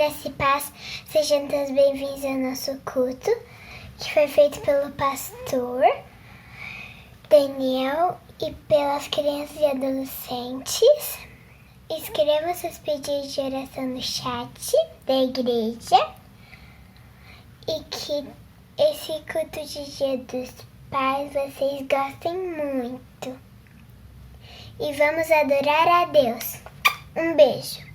graça e paz, sejam todos bem-vindos ao nosso culto, que foi feito pelo pastor Daniel e pelas crianças e adolescentes. Escreva seus pedidos de oração no chat da igreja e que esse culto de Dia dos Pais vocês gostem muito. E vamos adorar a Deus. Um beijo.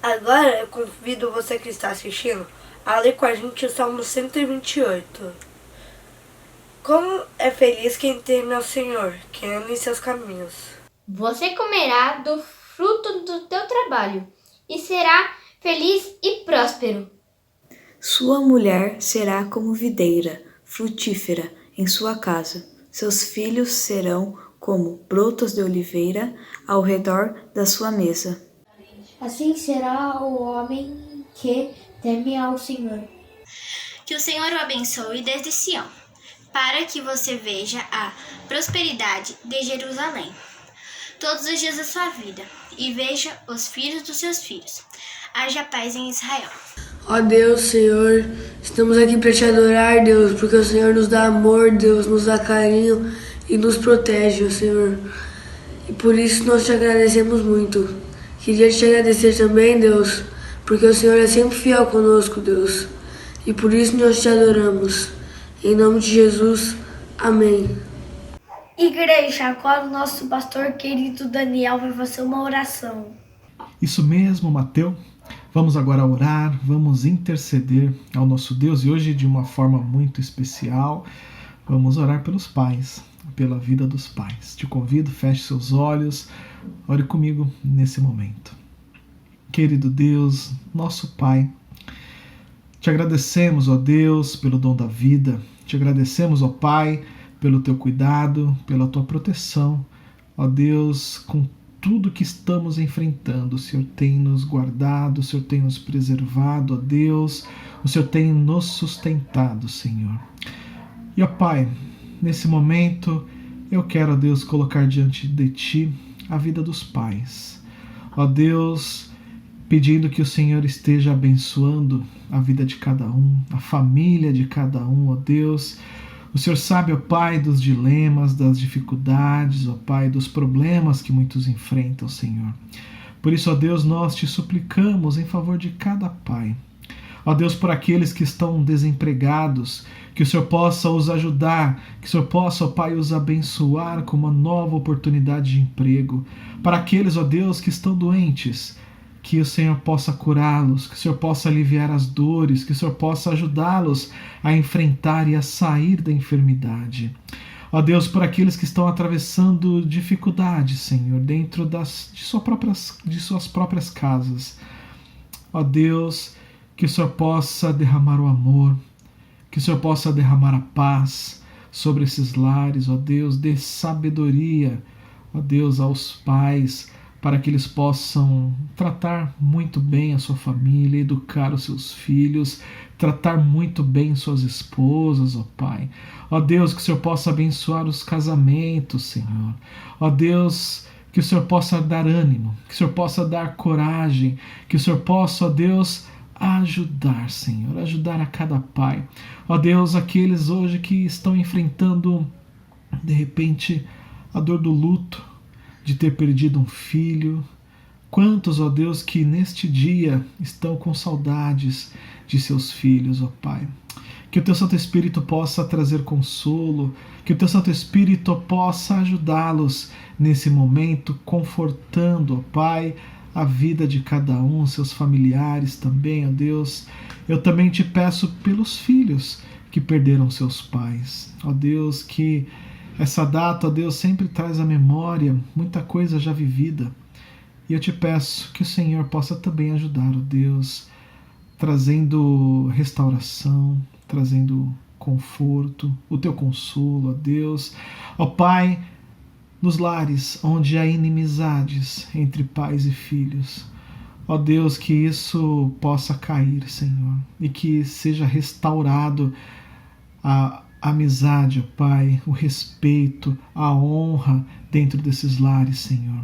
Agora eu convido você que está assistindo a ler com a gente o Salmo 128. Como é feliz quem teme ao Senhor, quem anda em seus caminhos. Você comerá do fruto do teu trabalho e será feliz e próspero. Sua mulher será como videira frutífera em sua casa. Seus filhos serão como brotos de oliveira ao redor da sua mesa. Assim será o homem que teme ao Senhor. Que o Senhor o abençoe desde Sião, para que você veja a prosperidade de Jerusalém todos os dias da sua vida e veja os filhos dos seus filhos. Haja paz em Israel. Ó Deus, Senhor, estamos aqui para te adorar, Deus, porque o Senhor nos dá amor, Deus, nos dá carinho e nos protege, Senhor. E por isso nós te agradecemos muito. Queria te agradecer também, Deus, porque o Senhor é sempre fiel conosco, Deus. E por isso nós te adoramos. Em nome de Jesus, amém. Igreja, agora o nosso pastor querido Daniel vai fazer uma oração. Isso mesmo, Mateus. Vamos agora orar, vamos interceder ao nosso Deus. E hoje, de uma forma muito especial, vamos orar pelos pais, pela vida dos pais. Te convido, feche seus olhos, ore comigo nesse momento. Querido Deus, nosso Pai, te agradecemos, ó Deus, pelo dom da vida. Te agradecemos, ó Pai, pelo teu cuidado, pela tua proteção. Ó Deus, com tudo que estamos enfrentando, o Senhor tem nos guardado, o Senhor tem nos preservado, ó Deus, o Senhor tem nos sustentado, Senhor. E ó Pai, nesse momento eu quero, ó Deus, colocar diante de Ti a vida dos pais. Ó Deus, pedindo que o Senhor esteja abençoando a vida de cada um, a família de cada um, ó Deus. O Senhor sabe, ó Pai, dos dilemas, das dificuldades, ó Pai, dos problemas que muitos enfrentam, Senhor. Por isso, ó Deus, nós te suplicamos em favor de cada pai. Ó Deus, por aqueles que estão desempregados, que o Senhor possa os ajudar, que o Senhor possa, ó Pai, os abençoar com uma nova oportunidade de emprego. Para aqueles, ó Deus, que estão doentes, que o Senhor possa curá-los, que o Senhor possa aliviar as dores, que o Senhor possa ajudá-los a enfrentar e a sair da enfermidade. Ó Deus, por aqueles que estão atravessando dificuldades, Senhor, dentro de suas próprias casas. Ó Deus, que o Senhor possa derramar o amor, que o Senhor possa derramar a paz sobre esses lares, ó Deus, dê sabedoria, ó Deus, aos pais, para que eles possam tratar muito bem a sua família, educar os seus filhos, tratar muito bem suas esposas, ó Pai. Ó Deus, que o Senhor possa abençoar os casamentos, Senhor. Ó Deus, que o Senhor possa dar ânimo, que o Senhor possa dar coragem, que o Senhor possa, ó Deus, ajudar, Senhor, ajudar a cada pai. Ó Deus, aqueles hoje que estão enfrentando, de repente, a dor do luto, de ter perdido um filho. Quantos, ó Deus, que neste dia estão com saudades de seus filhos, ó Pai. Que o Teu Santo Espírito possa trazer consolo, que o Teu Santo Espírito possa ajudá-los nesse momento, confortando, ó Pai, a vida de cada um, seus familiares também, ó Deus. Eu também te peço pelos filhos que perderam seus pais. Ó Deus, que essa data, ó Deus, sempre traz à memória muita coisa já vivida. E eu te peço que o Senhor possa também ajudar, ó Deus, trazendo restauração, trazendo conforto, o teu consolo, ó Deus. Ó Pai, nos lares onde há inimizades entre pais e filhos. Ó Deus, que isso possa cair, Senhor, e que seja restaurado a amizade, ó Pai, o respeito, a honra dentro desses lares, Senhor.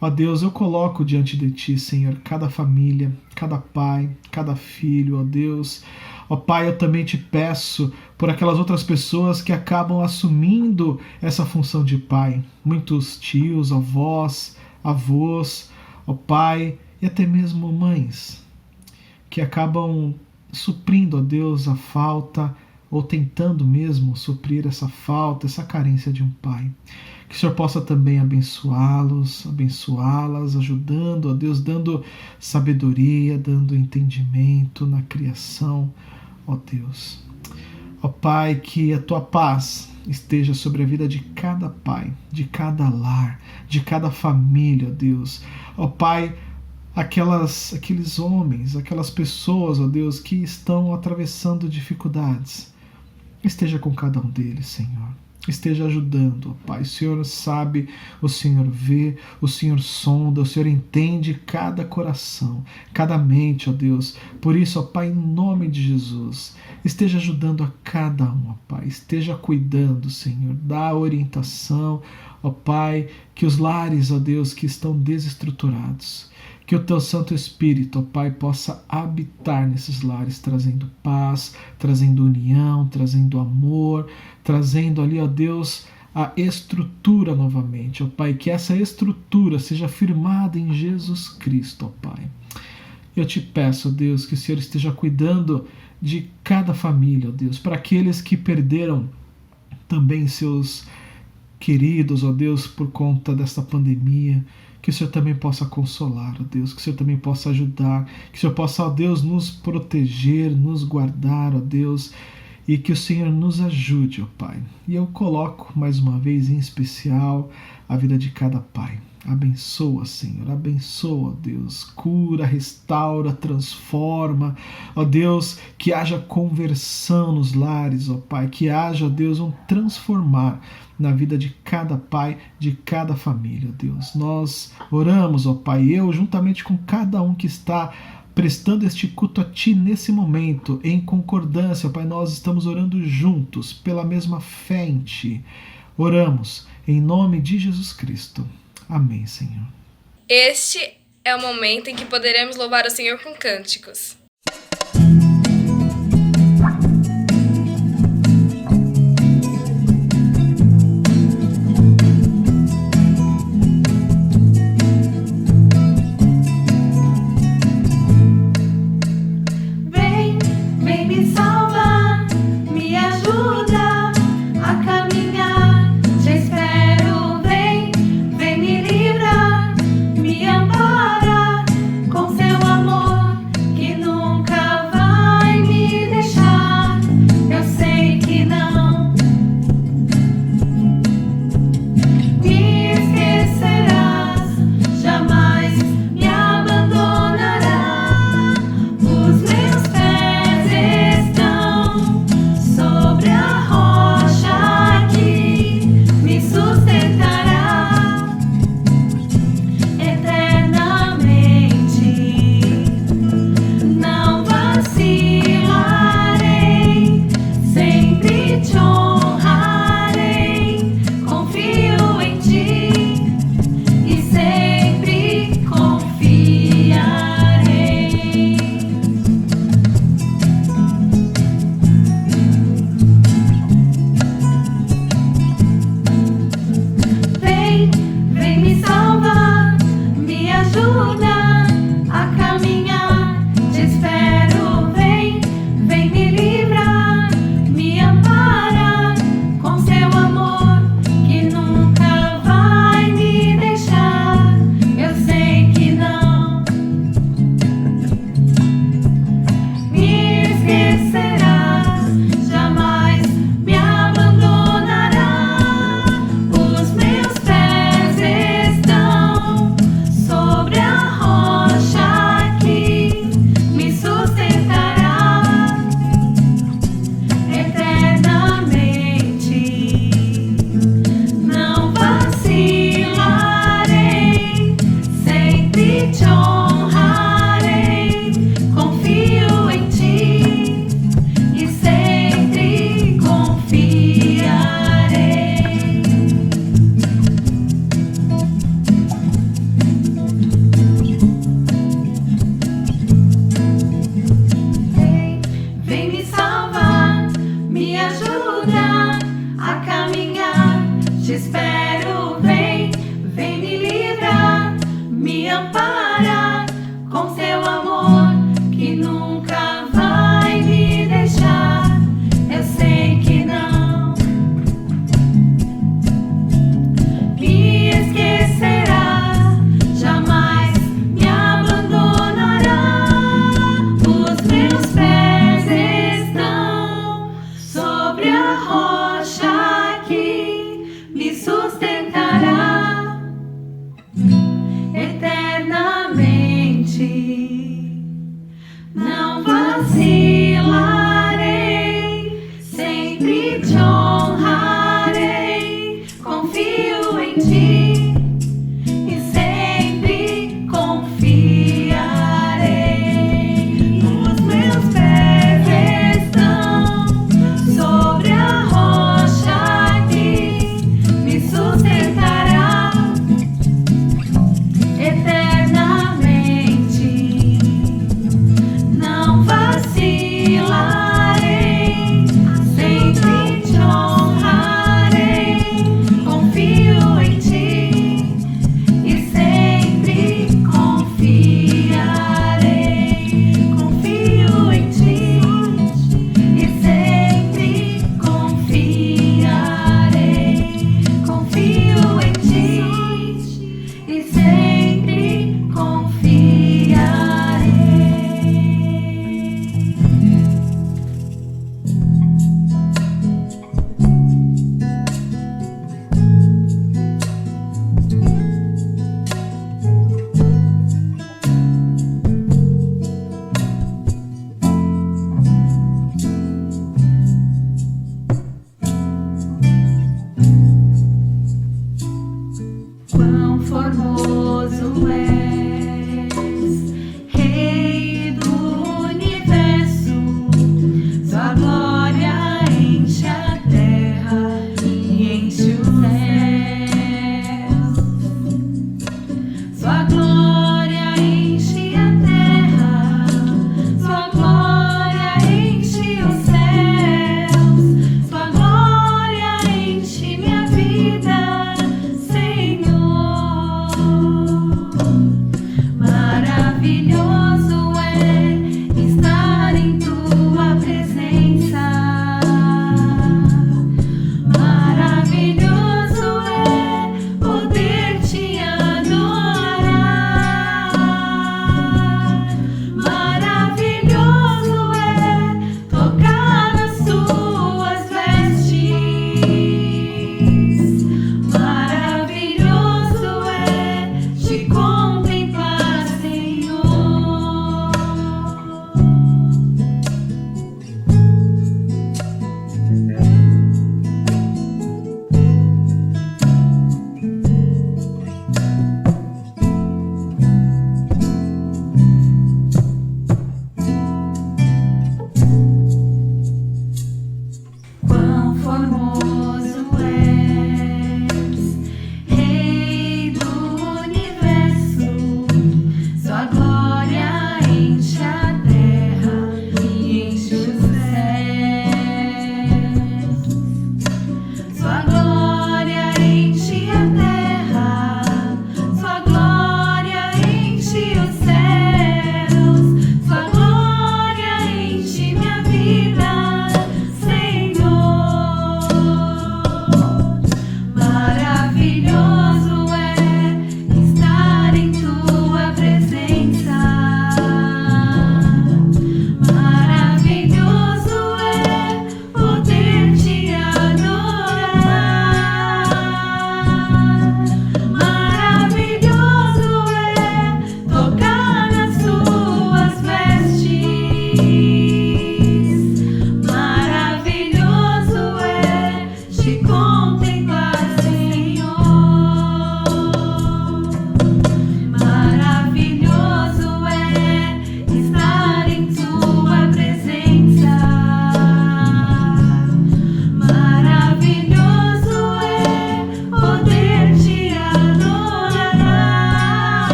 Ó Deus, eu coloco diante de Ti, Senhor, cada família, cada pai, cada filho, ó Deus. Ó Pai, eu também te peço por aquelas outras pessoas que acabam assumindo essa função de pai. Muitos tios, avós, avós, ó Pai, e até mesmo mães, que acabam suprindo, ó Deus, a falta, ou tentando mesmo suprir essa falta, essa carência de um pai. Que o Senhor possa também abençoá-los, abençoá-las, ajudando, ó Deus, dando sabedoria, dando entendimento na criação, ó Deus. Ó Pai, que a Tua paz esteja sobre a vida de cada pai, de cada lar, de cada família, ó Deus. Ó Pai, aqueles homens, aquelas pessoas, ó Deus, que estão atravessando dificuldades, esteja com cada um deles, Senhor. Esteja ajudando, ó Pai. O Senhor sabe, o Senhor vê, o Senhor sonda, o Senhor entende cada coração, cada mente, ó Deus. Por isso, ó Pai, em nome de Jesus, esteja ajudando a cada um, ó Pai. Esteja cuidando, Senhor, da orientação, ó Pai, que os lares, ó Deus, que estão desestruturados, que o Teu Santo Espírito, ó Pai, possa habitar nesses lares, trazendo paz, trazendo união, trazendo amor, trazendo ali, ó Deus, a estrutura novamente, ó Pai, que essa estrutura seja firmada em Jesus Cristo, ó Pai. Eu te peço, ó Deus, que o Senhor esteja cuidando de cada família, ó Deus, para aqueles que perderam também seus queridos, ó Deus, por conta desta pandemia, que o Senhor também possa consolar, ó Deus, que o Senhor também possa ajudar, que o Senhor possa, ó Deus, nos proteger, nos guardar, ó Deus, e que o Senhor nos ajude, ó Pai. E eu coloco mais uma vez em especial a vida de cada pai. Abençoa, Senhor, abençoa, ó Deus, cura, restaura, transforma, ó Deus, que haja conversão nos lares, ó Pai, que haja, ó Deus, um transformar na vida de cada pai, de cada família, ó Deus. Nós oramos, ó Pai, eu juntamente com cada um que está prestando este culto a Ti nesse momento, em concordância, ó Pai, nós estamos orando juntos, pela mesma fé em Ti. Oramos em nome de Jesus Cristo. Amém, Senhor. Este é o momento em que poderemos louvar o Senhor com cânticos. Sobre a rocha espero, vem me livrar, me amparar com seu amor que nunca vai me deixar. Eu sei que não me esquecerá, jamais me abandonará. Os meus pés estão sobre a rocha que me sustentará eternamente. Não vacilarei, sempre te honrarei. Confio em ti e sempre confiarei. Os meus pés estão sobre a rocha que me sustentará eternamente. Não vacilarei, sempre te honrarei.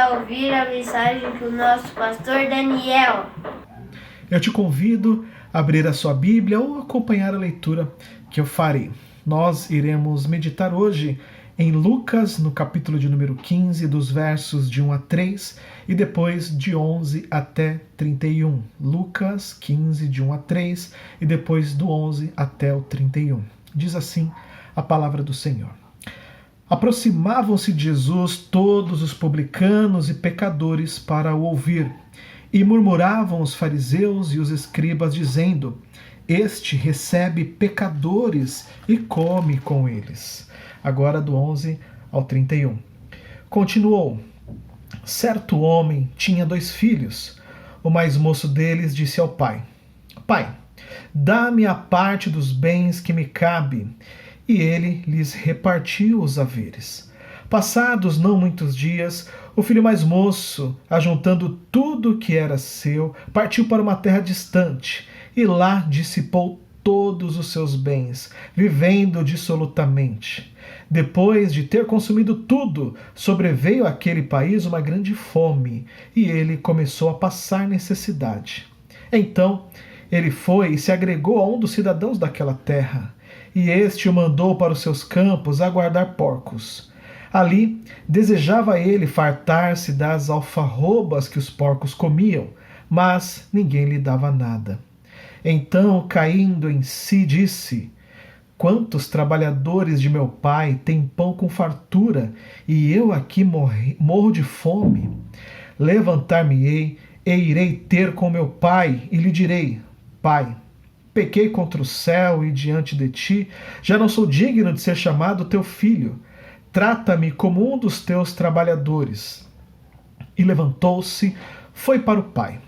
para ouvir a mensagem que o nosso pastor Daniel. Eu te convido a abrir a sua Bíblia ou acompanhar a leitura que eu farei. Nós iremos meditar hoje em Lucas, no capítulo de número 15, dos versos de 1 a 3 e depois de 11 até 31. Lucas 15, de 1 a 3 e depois do 11 até o 31. Diz assim a palavra do Senhor. Aproximavam-se de Jesus todos os publicanos e pecadores para o ouvir, e murmuravam os fariseus e os escribas, dizendo: Este recebe pecadores e come com eles. Agora do 11 ao 31. Continuou: Certo homem tinha 2 filhos. O mais moço deles disse ao pai: Pai, dá-me a parte dos bens que me cabe. E ele lhes repartiu os haveres. Passados não muitos dias, o filho mais moço, ajuntando tudo o que era seu, partiu para uma terra distante, e lá dissipou todos os seus bens, vivendo dissolutamente. Depois de ter consumido tudo, sobreveio àquele país uma grande fome, e ele começou a passar necessidade. Então ele foi e se agregou a um dos cidadãos daquela terra, e este o mandou para os seus campos a guardar porcos. Ali desejava ele fartar-se das alfarrobas que os porcos comiam, mas ninguém lhe dava nada. Então, caindo em si, disse: Quantos trabalhadores de meu pai têm pão com fartura, e eu aqui morro de fome? Levantar-me-ei e irei ter com meu pai, e lhe direi: Pai, pequei contra o céu e diante de ti, já não sou digno de ser chamado teu filho. Trata-me como um dos teus trabalhadores. E levantou-se, foi para o pai.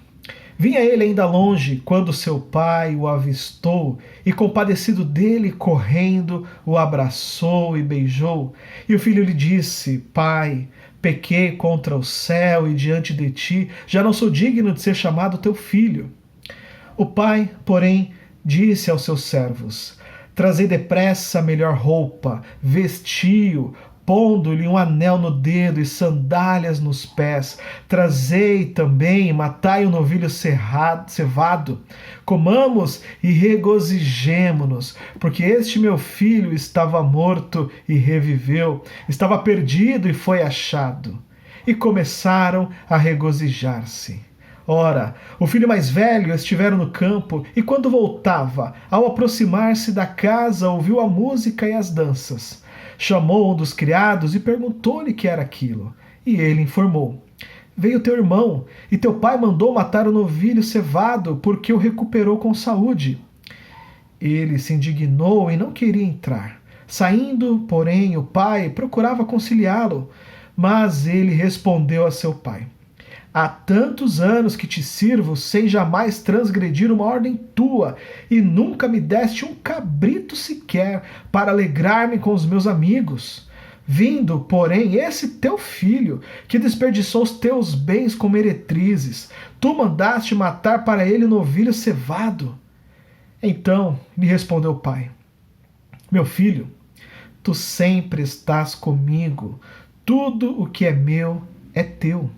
Vinha ele ainda longe, quando seu pai o avistou, e compadecido dele, correndo, o abraçou e beijou. E o filho lhe disse: Pai, pequei contra o céu e diante de ti, já não sou digno de ser chamado teu filho. O pai, porém, disse aos seus servos: Trazei depressa a melhor roupa, vestiu, pondo-lhe um anel no dedo e sandálias nos pés. Trazei também, matai um novilho cevado. Comamos e regozijemo-nos, porque este meu filho estava morto e reviveu, estava perdido e foi achado. E começaram a regozijar-se. Ora, o filho mais velho estivera no campo, e quando voltava, ao aproximar-se da casa, ouviu a música e as danças. Chamou um dos criados e perguntou-lhe que era aquilo. E ele informou: Veio teu irmão, e teu pai mandou matar o novilho cevado, porque o recuperou com saúde. Ele se indignou e não queria entrar. Saindo, porém, o pai procurava conciliá-lo, mas ele respondeu a seu pai: Há tantos anos que te sirvo sem jamais transgredir uma ordem tua, e nunca me deste um cabrito sequer para alegrar-me com os meus amigos. Vindo, porém, esse teu filho, que desperdiçou os teus bens com meretrizes, tu mandaste matar para ele um novilho cevado. Então lhe respondeu o pai: Meu filho, tu sempre estás comigo, tudo o que é meu é teu.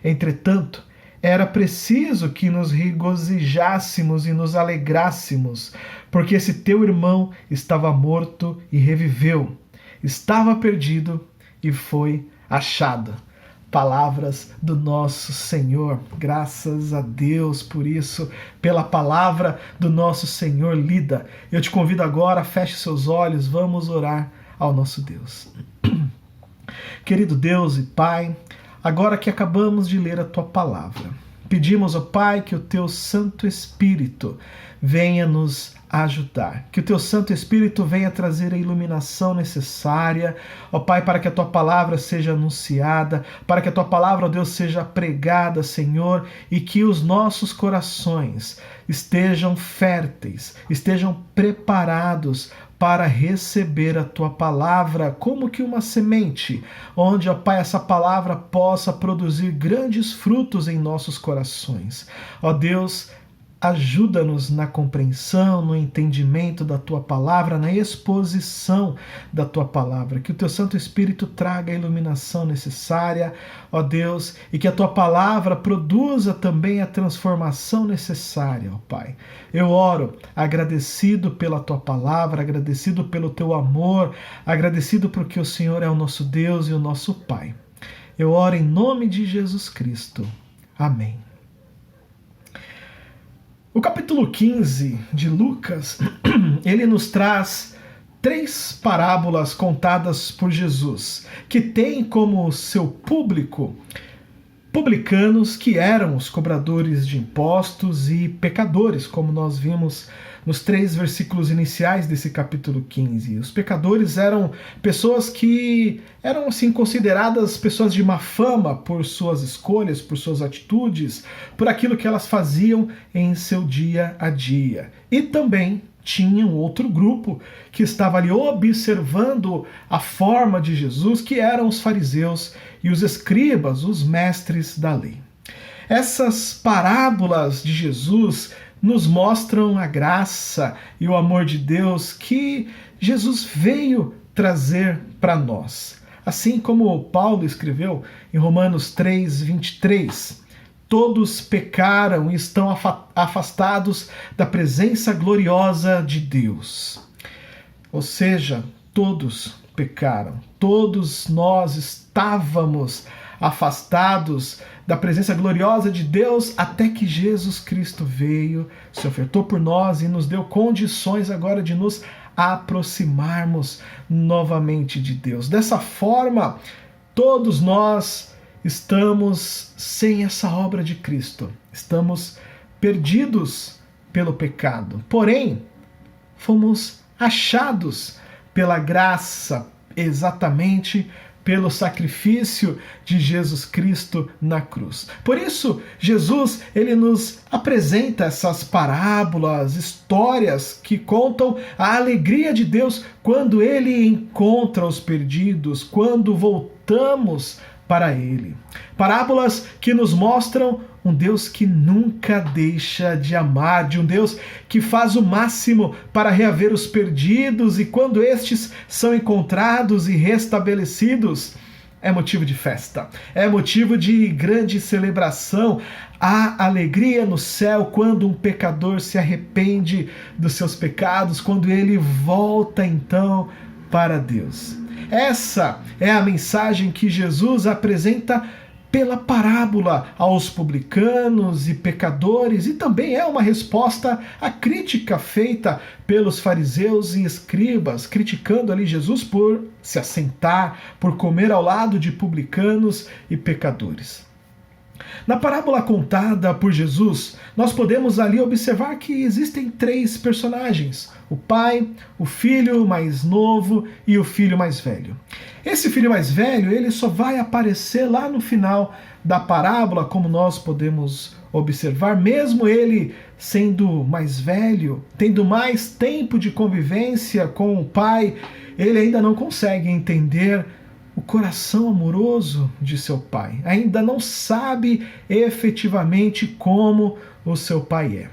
Entretanto, era preciso que nos regozijássemos e nos alegrássemos, porque esse teu irmão estava morto e reviveu, estava perdido e foi achado. Palavras do nosso Senhor. Graças a Deus por isso, pela palavra do nosso Senhor lida. Eu te convido agora, feche seus olhos, vamos orar ao nosso Deus. Querido Deus e Pai, agora que acabamos de ler a Tua palavra, pedimos, ó Pai, que o Teu Santo Espírito venha nos ajudar, que o Teu Santo Espírito venha trazer a iluminação necessária, ó Pai, para que a Tua palavra seja anunciada, para que a Tua palavra, ó Deus, seja pregada, Senhor, e que os nossos corações estejam férteis, estejam preparados para receber a Tua palavra como que uma semente, onde, ó Pai, essa palavra possa produzir grandes frutos em nossos corações. Ó Deus, ajuda-nos na compreensão, no entendimento da Tua Palavra, na exposição da Tua Palavra. Que o Teu Santo Espírito traga a iluminação necessária, ó Deus, e que a Tua Palavra produza também a transformação necessária, ó Pai. Eu oro agradecido pela Tua Palavra, agradecido pelo Teu amor, agradecido porque o Senhor é o nosso Deus e o nosso Pai. Eu oro em nome de Jesus Cristo. Amém. O capítulo 15 de Lucas, ele nos traz 3 parábolas contadas por Jesus, que tem como seu público publicanos que eram os cobradores de impostos e pecadores, como nós vimos nos 3 versículos iniciais desse capítulo 15. Os pecadores eram pessoas que eram assim consideradas pessoas de má fama por suas escolhas, por suas atitudes, por aquilo que elas faziam em seu dia a dia. E também tinha um outro grupo que estava ali observando a forma de Jesus, que eram os fariseus e os escribas, os mestres da lei. Essas parábolas de Jesus nos mostram a graça e o amor de Deus que Jesus veio trazer para nós. Assim como Paulo escreveu em Romanos 3:23, todos pecaram e estão afastados da presença gloriosa de Deus. Ou seja, todos pecaram, todos nós estávamos afastados da presença gloriosa de Deus até que Jesus Cristo veio, se ofertou por nós e nos deu condições agora de nos aproximarmos novamente de Deus. Dessa forma, todos nós estamos sem essa obra de Cristo, estamos perdidos pelo pecado. Porém, fomos achados pela graça, exatamente pelo sacrifício de Jesus Cristo na cruz. Por isso, Jesus, ele nos apresenta essas parábolas, histórias que contam a alegria de Deus quando ele encontra os perdidos, quando voltamos para ele. Parábolas que nos mostram um Deus que nunca deixa de amar, de um Deus que faz o máximo para reaver os perdidos, e quando estes são encontrados e restabelecidos, é motivo de festa, é motivo de grande celebração. Há alegria no céu quando um pecador se arrepende dos seus pecados, quando ele volta então para Deus. Essa é a mensagem que Jesus apresenta pela parábola aos publicanos e pecadores, e também é uma resposta à crítica feita pelos fariseus e escribas, criticando ali Jesus por se assentar, por comer ao lado de publicanos e pecadores. Na parábola contada por Jesus, nós podemos ali observar que existem 3 personagens: o pai, o filho mais novo e o filho mais velho. Esse filho mais velho, ele só vai aparecer lá no final da parábola, como nós podemos observar, mesmo ele sendo mais velho, tendo mais tempo de convivência com o pai, ele ainda não consegue entender o coração amoroso de seu pai. Ainda não sabe efetivamente como o seu pai é.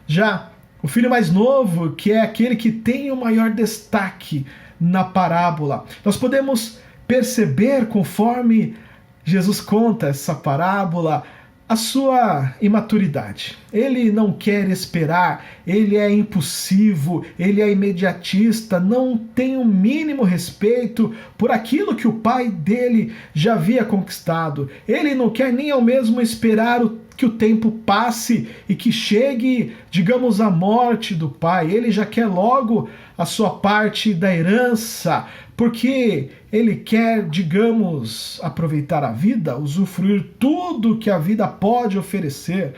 Já o filho mais novo, que é aquele que tem o maior destaque na parábola, nós podemos perceber, conforme Jesus conta essa parábola, a sua imaturidade. Ele não quer esperar, ele é impulsivo, ele é imediatista, não tem o mínimo respeito por aquilo que o pai dele já havia conquistado. Ele não quer nem ao mesmo esperar que o tempo passe e que chegue, digamos, a morte do pai. Ele já quer logo a sua parte da herança, porque ele quer, digamos, aproveitar a vida, usufruir tudo que a vida pode oferecer.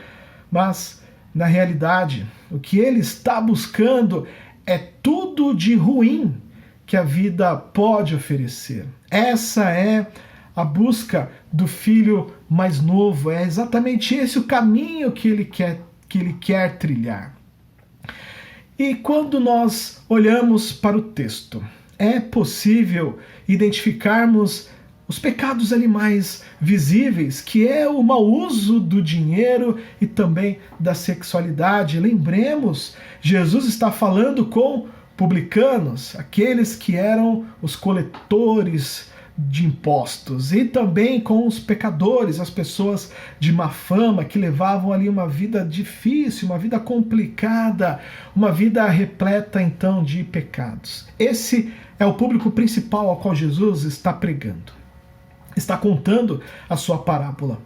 Mas, na realidade, o que ele está buscando é tudo de ruim que a vida pode oferecer. Essa é a busca do filho mais novo, é exatamente esse o caminho que ele quer trilhar. E quando nós olhamos para o texto, é possível identificarmos os pecados ali mais visíveis, que é o mau uso do dinheiro e também da sexualidade. Lembremos, Jesus está falando com publicanos, aqueles que eram os coletores de impostos, e também com os pecadores, as pessoas de má fama que levavam ali uma vida difícil, uma vida complicada, uma vida repleta então de pecados. Esse é o público principal ao qual Jesus está pregando, está contando a sua parábola.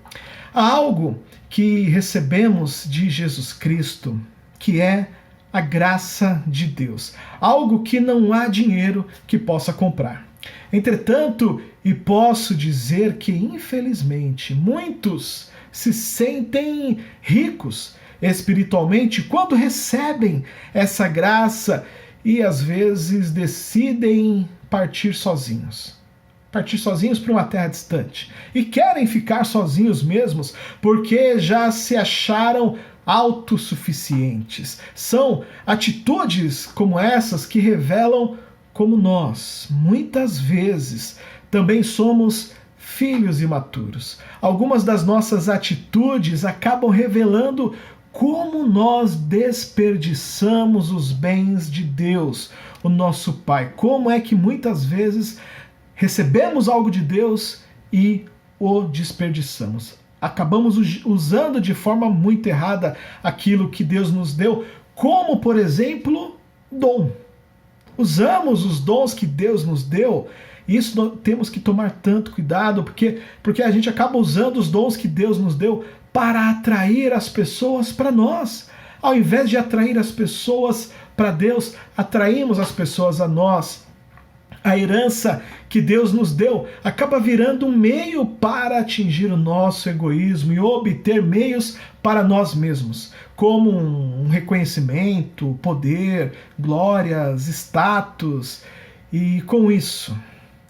Há algo que recebemos de Jesus Cristo, que é a graça de Deus, algo que não há dinheiro que possa comprar. Entretanto, e posso dizer que, infelizmente, muitos se sentem ricos espiritualmente quando recebem essa graça e às vezes decidem partir sozinhos para uma terra distante, e querem ficar sozinhos mesmos porque já se acharam autossuficientes. São atitudes como essas que revelam como nós, muitas vezes, também somos filhos imaturos. Algumas das nossas atitudes acabam revelando como nós desperdiçamos os bens de Deus, o nosso Pai. Como é que muitas vezes recebemos algo de Deus e o desperdiçamos. Acabamos usando de forma muito errada aquilo que Deus nos deu, como, por exemplo, dom. Usamos os dons que Deus nos deu, e isso temos que tomar tanto cuidado, porque a gente acaba usando os dons que Deus nos deu para atrair as pessoas para nós. Ao invés de atrair as pessoas para Deus, atraímos as pessoas a nós. A herança que Deus nos deu acaba virando um meio para atingir o nosso egoísmo e obter meios para nós mesmos, como um reconhecimento, poder, glórias, status. E com isso,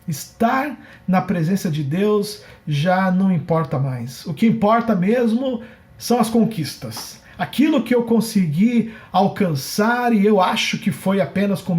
estar na presença de Deus já não importa mais. O que importa mesmo são as conquistas. Aquilo que eu consegui alcançar, e eu acho que foi apenas com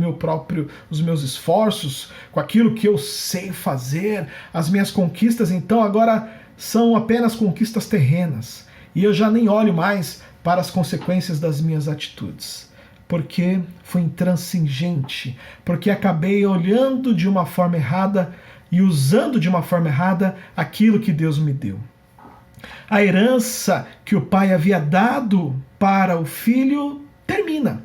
os meus esforços, com aquilo que eu sei fazer, as minhas conquistas, então agora são apenas conquistas terrenas. E eu já nem olho mais para as consequências das minhas atitudes, porque fui intransigente, porque acabei olhando de uma forma errada e usando de uma forma errada aquilo que Deus me deu. A herança que o pai havia dado para o filho termina.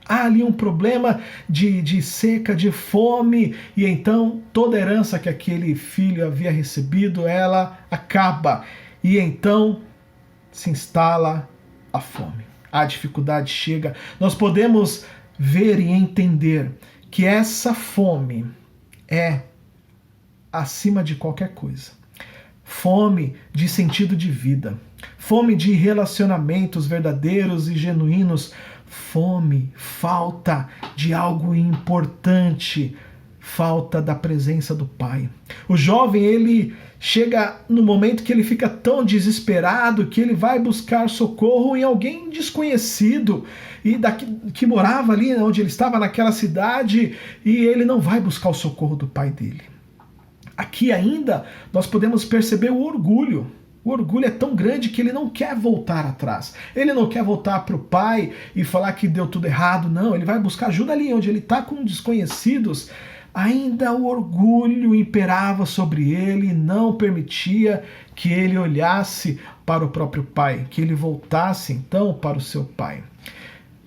Há ali um problema de seca, de fome, e então toda a herança que aquele filho havia recebido, ela acaba. E então se instala a fome. A dificuldade chega. Nós podemos ver e entender que essa fome é acima de qualquer coisa. Fome de sentido de vida, fome de relacionamentos verdadeiros e genuínos, fome, falta de algo importante, falta da presença do Pai. O jovem, ele chega no momento que ele fica tão desesperado que ele vai buscar socorro em alguém desconhecido e que morava ali onde ele estava, naquela cidade, e ele não vai buscar o socorro do pai dele. Aqui ainda nós podemos perceber o orgulho. O orgulho é tão grande que ele não quer voltar atrás. Ele não quer voltar para o pai e falar que deu tudo errado. Não, ele vai buscar ajuda ali onde ele está com desconhecidos. Ainda o orgulho imperava sobre ele e não permitia que ele olhasse para o próprio pai, que ele voltasse então para o seu pai.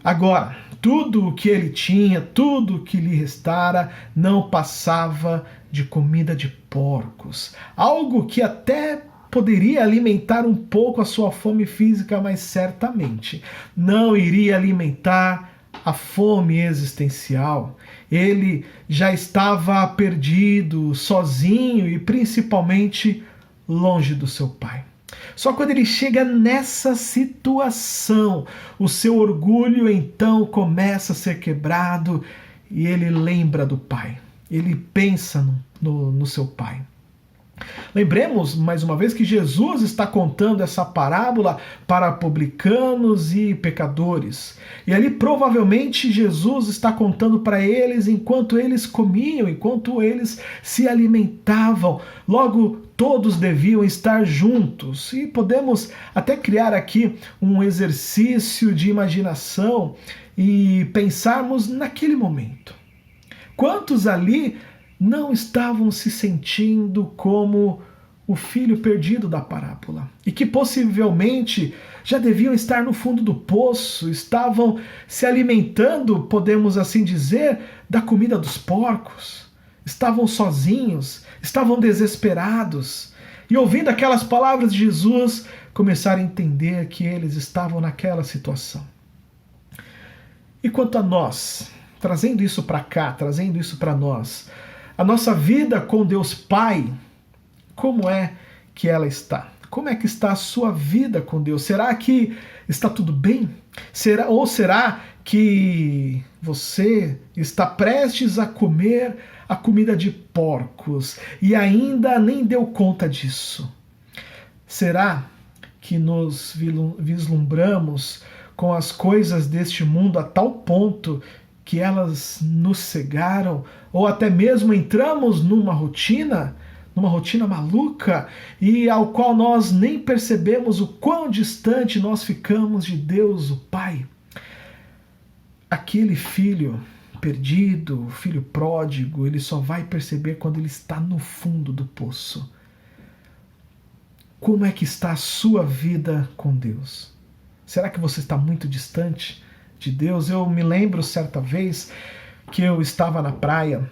Agora, tudo o que ele tinha, tudo o que lhe restara, não passava de comida de porcos. Algo que até poderia alimentar um pouco a sua fome física, mas certamente não iria alimentar a fome existencial. Ele já estava perdido, sozinho e principalmente longe do seu pai. Só quando ele chega nessa situação, o seu orgulho então começa a ser quebrado e ele lembra do pai. Ele pensa no seu pai. Lembremos, mais uma vez, que Jesus está contando essa parábola para publicanos e pecadores. E ali provavelmente Jesus está contando para eles enquanto eles comiam, enquanto eles se alimentavam. Logo, todos deviam estar juntos. E podemos até criar aqui um exercício de imaginação e pensarmos naquele momento. Quantos ali não estavam se sentindo como o filho perdido da parábola e que possivelmente já deviam estar no fundo do poço, estavam se alimentando, podemos assim dizer, da comida dos porcos, estavam sozinhos, estavam desesperados e ouvindo aquelas palavras de Jesus começaram a entender que eles estavam naquela situação. E quanto a nós, trazendo isso para cá, trazendo isso para nós, a nossa vida com Deus Pai, como é que ela está? Como é que está a sua vida com Deus? Será que está tudo bem? Ou será que você está prestes a comer a comida de porcos e ainda nem deu conta disso? Será que nos vislumbramos com as coisas deste mundo a tal ponto que elas nos cegaram, ou até mesmo entramos numa rotina maluca e ao qual nós nem percebemos o quão distante nós ficamos de Deus, o Pai? Aquele filho perdido, o filho pródigo, ele só vai perceber quando ele está no fundo do poço. Como é que está a sua vida com Deus? Será que você está muito distante de Deus? Eu me lembro certa vez que eu estava na praia,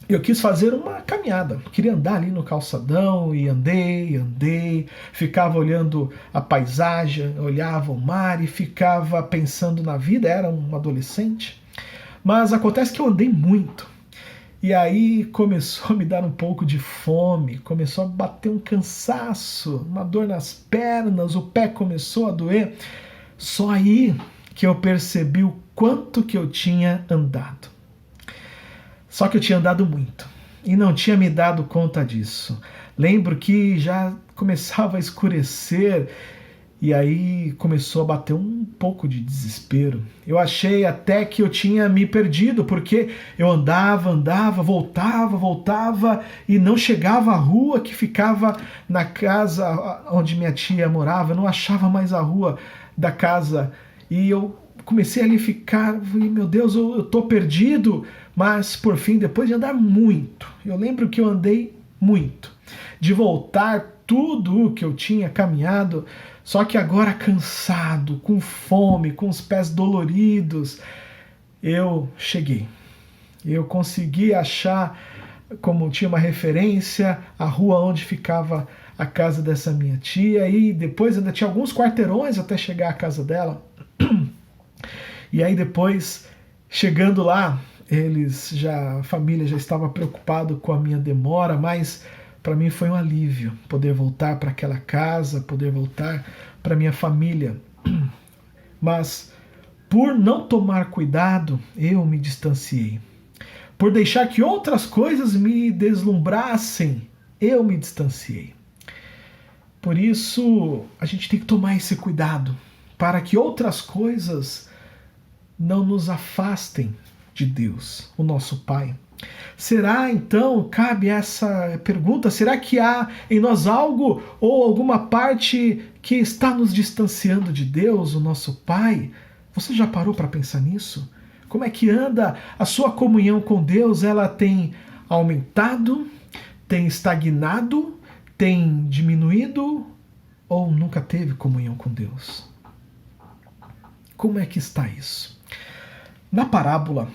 eu quis fazer uma caminhada, queria andar ali no calçadão e andei, ficava olhando a paisagem, olhava o mar e ficava pensando na vida, era um adolescente, mas acontece que eu andei muito e aí começou a me dar um pouco de fome, começou a bater um cansaço, uma dor nas pernas, o pé começou a doer, só aí que eu percebi o quanto que eu tinha andado. Só que eu tinha andado muito e não tinha me dado conta disso. Lembro que já começava a escurecer e aí começou a bater um pouco de desespero. Eu achei até que eu tinha me perdido, porque eu andava, voltava e não chegava à rua que ficava na casa onde minha tia morava. Eu não achava mais a rua da casa. E eu comecei ali a ficar, meu Deus, eu tô perdido, mas por fim, depois de andar muito, eu lembro que eu andei muito, de voltar tudo o que eu tinha caminhado, só que agora cansado, com fome, com os pés doloridos, eu cheguei. Eu consegui achar, como tinha uma referência, a rua onde ficava a casa dessa minha tia, e depois ainda tinha alguns quarteirões até chegar à casa dela. E aí depois, chegando lá, a família já estava preocupado com a minha demora, mas para mim foi um alívio poder voltar para aquela casa, poder voltar para minha família. Mas por não tomar cuidado, eu me distanciei. Por deixar que outras coisas me deslumbrassem, eu me distanciei. Por isso, a gente tem que tomar esse cuidado, para que outras coisas não nos afastem de Deus, o nosso Pai. Será então, cabe essa pergunta, será que há em nós algo ou alguma parte que está nos distanciando de Deus, o nosso Pai? Você já parou para pensar nisso? Como é que anda a sua comunhão com Deus? Ela tem aumentado, tem estagnado, tem diminuído ou nunca teve comunhão com Deus? Como é que está isso? Na parábola,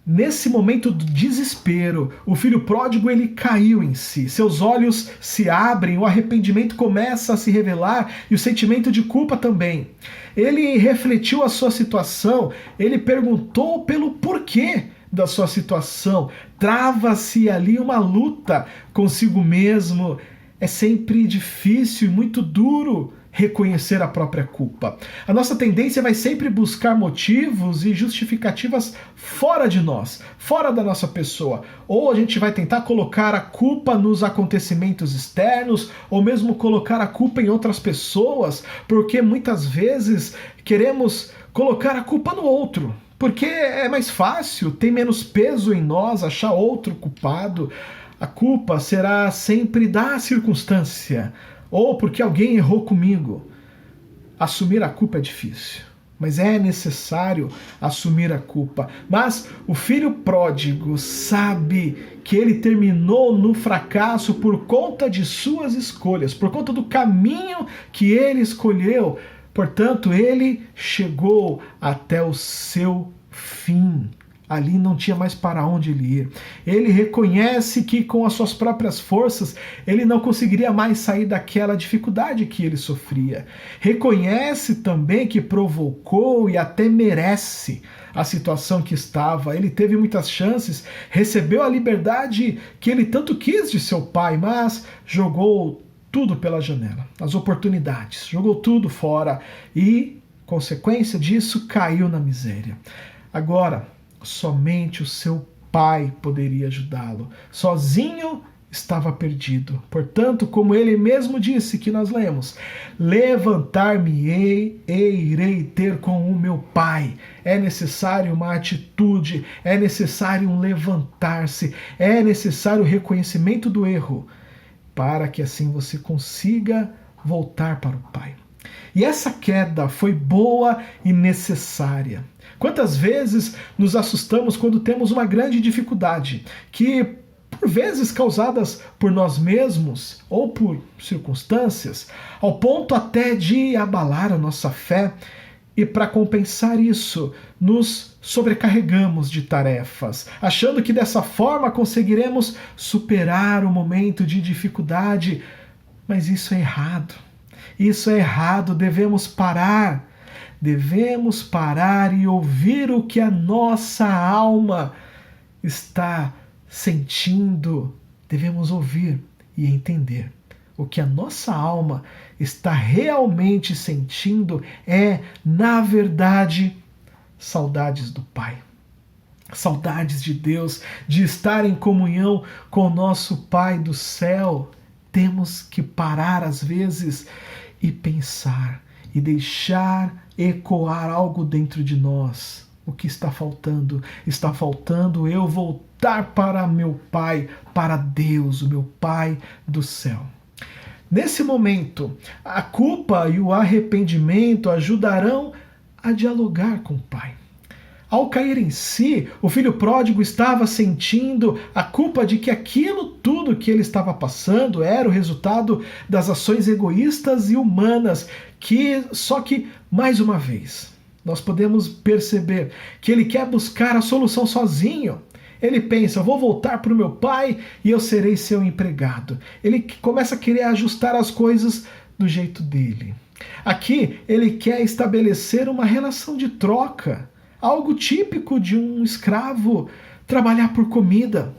nesse momento do desespero, o filho pródigo ele caiu em si. Seus olhos se abrem, o arrependimento começa a se revelar e o sentimento de culpa também. Ele refletiu a sua situação, ele perguntou pelo porquê da sua situação. Trava-se ali uma luta consigo mesmo. É sempre difícil e muito duro reconhecer a própria culpa. A nossa tendência vai sempre buscar motivos e justificativas fora de nós, fora da nossa pessoa. Ou a gente vai tentar colocar a culpa nos acontecimentos externos, ou mesmo colocar a culpa em outras pessoas, porque muitas vezes queremos colocar a culpa no outro. Porque é mais fácil, tem menos peso em nós achar outro culpado. A culpa será sempre da circunstância, ou porque alguém errou comigo. Assumir a culpa é difícil, mas é necessário assumir a culpa. Mas o filho pródigo sabe que ele terminou no fracasso por conta de suas escolhas, por conta do caminho que ele escolheu. Portanto, ele chegou até o seu fim. Ali não tinha mais para onde ele ir. Ele reconhece que com as suas próprias forças ele não conseguiria mais sair daquela dificuldade que ele sofria. Reconhece também que provocou e até merece a situação que estava. Ele teve muitas chances, recebeu a liberdade que ele tanto quis de seu pai, mas jogou tudo pela janela, as oportunidades, jogou tudo fora e, consequência disso, caiu na miséria. Agora, somente o seu pai poderia ajudá-lo. Sozinho estava perdido. Portanto, como ele mesmo disse que nós lemos, levantar-me-ei e irei ter com o meu pai. É necessário uma atitude, é necessário um levantar-se, é necessário o reconhecimento do erro, para que assim você consiga voltar para o pai. E essa queda foi boa e necessária. Quantas vezes nos assustamos quando temos uma grande dificuldade, que por vezes causadas por nós mesmos ou por circunstâncias, ao ponto até de abalar a nossa fé, e para compensar isso, nos sobrecarregamos de tarefas, achando que dessa forma conseguiremos superar o momento de dificuldade. Mas isso é errado. Isso é errado, devemos parar. Devemos parar e ouvir o que a nossa alma está sentindo. Devemos ouvir e entender. O que a nossa alma está realmente sentindo é, na verdade, saudades do Pai. Saudades de Deus, de estar em comunhão com o nosso Pai do céu. Temos que parar às vezes e pensar e deixar ecoar algo dentro de nós. O que está faltando? Está faltando eu voltar para meu Pai, para Deus, o meu Pai do céu. Nesse momento, a culpa e o arrependimento ajudarão a dialogar com o Pai. Ao cair em si, o filho pródigo estava sentindo a culpa de que aquilo tudo que ele estava passando era o resultado das ações egoístas e humanas, só que, mais uma vez, nós podemos perceber que ele quer buscar a solução sozinho. Ele pensa, eu vou voltar para o meu pai e eu serei seu empregado. Ele começa a querer ajustar as coisas do jeito dele. Aqui ele quer estabelecer uma relação de troca, algo típico de um escravo, trabalhar por comida.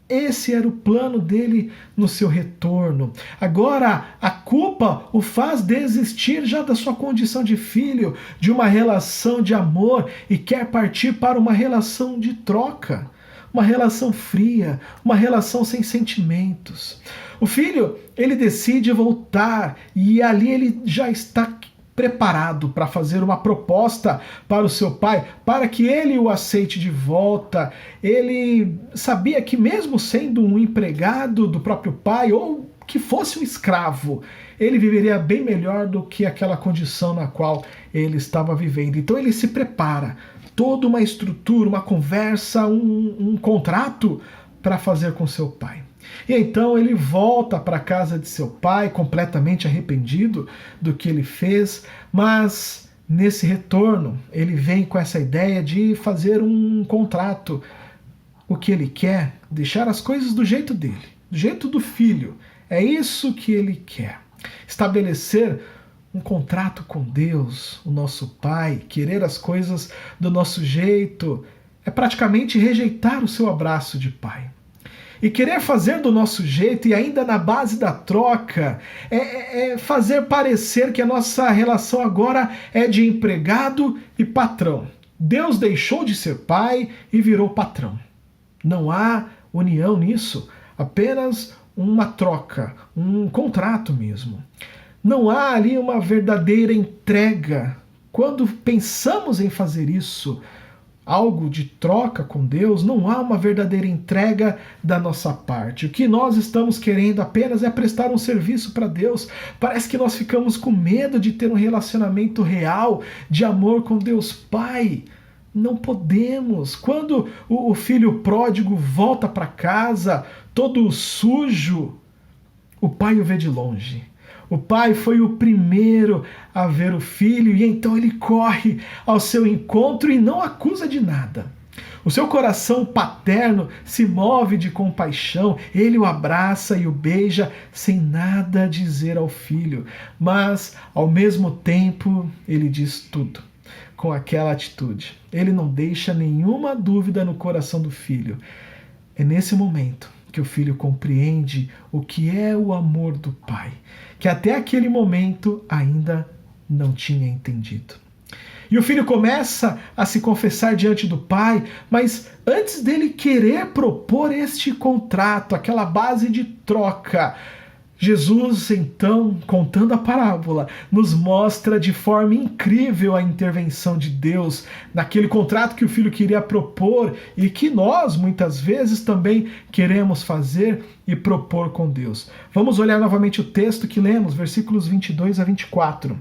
Esse era o plano dele no seu retorno. Agora, a culpa o faz desistir já da sua condição de filho, de uma relação de amor, e quer partir para uma relação de troca. Uma relação fria, uma relação sem sentimentos. O filho, ele decide voltar e ali ele já está preparado para fazer uma proposta para o seu pai, para que ele o aceite de volta. Ele sabia que mesmo sendo um empregado do próprio pai, ou que fosse um escravo, ele viveria bem melhor do que aquela condição na qual ele estava vivendo. Então ele se prepara, toda uma estrutura, uma conversa, um contrato para fazer com seu pai. E então ele volta para a casa de seu pai, completamente arrependido do que ele fez, mas nesse retorno ele vem com essa ideia de fazer um contrato. O que ele quer? Deixar as coisas do jeito dele, do jeito do filho. É isso que ele quer. Estabelecer um contrato com Deus, o nosso Pai, querer as coisas do nosso jeito, é praticamente rejeitar o seu abraço de pai. E querer fazer do nosso jeito e ainda na base da troca é fazer parecer que a nossa relação agora é de empregado e patrão. Deus deixou de ser pai e virou patrão. Não há união nisso, apenas uma troca, um contrato mesmo. Não há ali uma verdadeira entrega. Quando pensamos em fazer isso, algo de troca com Deus, não há uma verdadeira entrega da nossa parte. O que nós estamos querendo apenas é prestar um serviço para Deus. Parece que nós ficamos com medo de ter um relacionamento real de amor com Deus Pai. Não podemos. Quando o filho pródigo volta para casa, todo sujo, o pai o vê de longe. O pai foi o primeiro a ver o filho e então ele corre ao seu encontro e não acusa de nada. O seu coração paterno se move de compaixão, ele o abraça e o beija sem nada dizer ao filho, mas ao mesmo tempo ele diz tudo com aquela atitude. Ele não deixa nenhuma dúvida no coração do filho. É nesse momento que o filho compreende o que é o amor do pai, que até aquele momento ainda não tinha entendido. E o filho começa a se confessar diante do pai, mas antes dele querer propor este contrato, aquela base de troca, Jesus, então, contando a parábola, nos mostra de forma incrível a intervenção de Deus naquele contrato que o filho queria propor e que nós, muitas vezes, também queremos fazer e propor com Deus. Vamos olhar novamente o texto que lemos, versículos 22 a 24.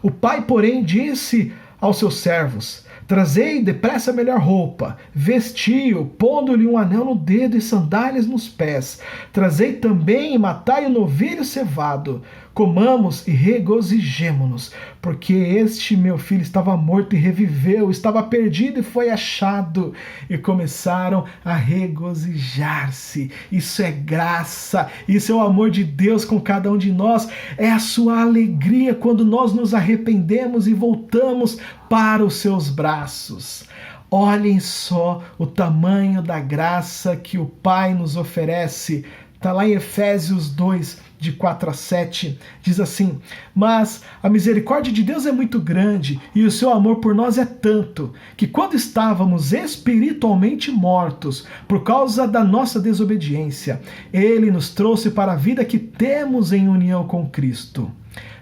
O pai, porém, disse aos seus servos: trazei depressa a melhor roupa, vestiu, pondo-lhe um anel no dedo e sandálias nos pés. Trazei também e matai o novilho cevado. Comamos e regozijemo-nos, porque este meu filho estava morto e reviveu, estava perdido e foi achado. E começaram a regozijar-se. Isso é graça, isso é o amor de Deus com cada um de nós. É a sua alegria quando nós nos arrependemos e voltamos para os seus braços. Olhem só o tamanho da graça que o Pai nos oferece. Está lá em Efésios 2, de 4 a 7, diz assim: mas a misericórdia de Deus é muito grande e o seu amor por nós é tanto, que quando estávamos espiritualmente mortos por causa da nossa desobediência, Ele nos trouxe para a vida que temos em união com Cristo.